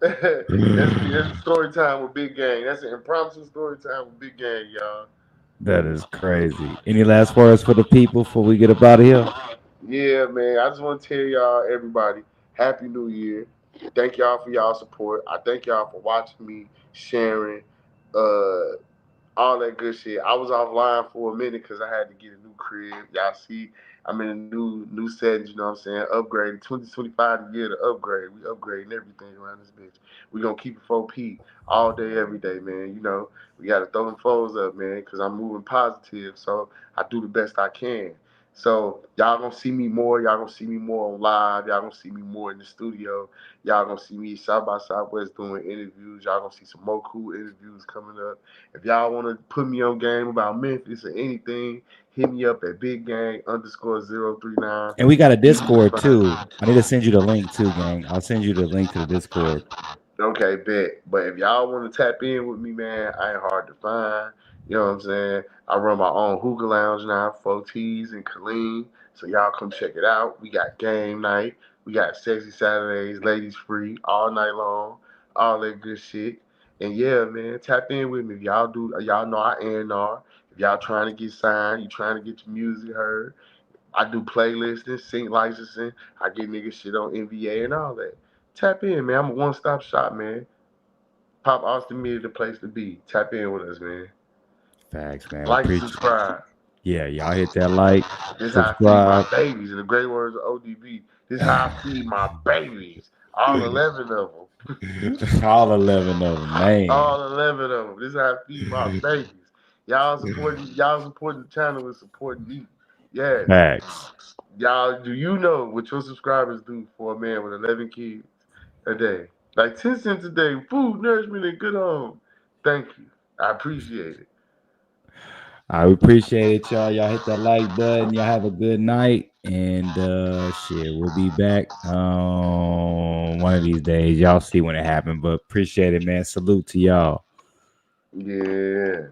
That's story time with Big Gang. That's an impromptu story time with Big Gang, y'all. That is crazy. Any last words for the people before we get up out of here? Yeah, man. I just want to tell y'all, everybody, Happy New Year. Thank y'all for y'all support. I thank y'all for watching me, sharing, uh, all that good shit. I was offline for a minute because I had to get a new crib. Y'all see, I'm in a new settings. You know what I'm saying? Upgrade 2025 the year to upgrade. We upgrading everything around this bitch. We gonna keep it 4P all day, every day, man. You know, we gotta throw them foes up, man, because I'm moving positive. So I do the best I can. So y'all gonna see me more. Y'all gonna see me more on live. Y'all gonna see me more in the studio. Y'all gonna see me South by Southwest doing interviews. Y'all gonna see some more cool interviews coming up. If y'all want to put me on game about Memphis or anything, hit me up at biggang_039. And we got a Discord too. I need to send you the link too, gang. I'll send you the link to the Discord. Okay, bet. But if y'all want to tap in with me, man, I ain't hard to find. You know what I'm saying? I run my own hookah lounge now, 4T's and Colleen. So y'all come check it out. We got game night. We got sexy Saturdays, ladies free, all night long, all that good shit. And yeah, man, tap in with me. If y'all know I A&R. If y'all trying to get signed, you trying to get your music heard. I do playlisting, sync licensing. I get niggas shit on NBA and all that. Tap in, man. I'm a one-stop shop, man. Pop Austin Media, the place to be. Tap in with us, man. Facts, man. Like, Appreciate. subscribe. Yeah, y'all hit that like, This how I feed my subscribe. babies. In the great words of ODB, this how I feed my babies. All 11 of them. All 11 of them, man. All 11 of them. This how I feed my babies. Y'all supporting the channel and supporting me. Yes. Facts. Y'all, do you know what your subscribers do for a man with 11 kids a day? Like 10 cents a day, food, nourishment, and good home. Thank you. I appreciate it. I appreciate it, y'all. Y'all hit that like button. Y'all have a good night. And shit, we'll be back one of these days. Y'all see when it happened. But appreciate it, man. Salute to y'all. Yeah.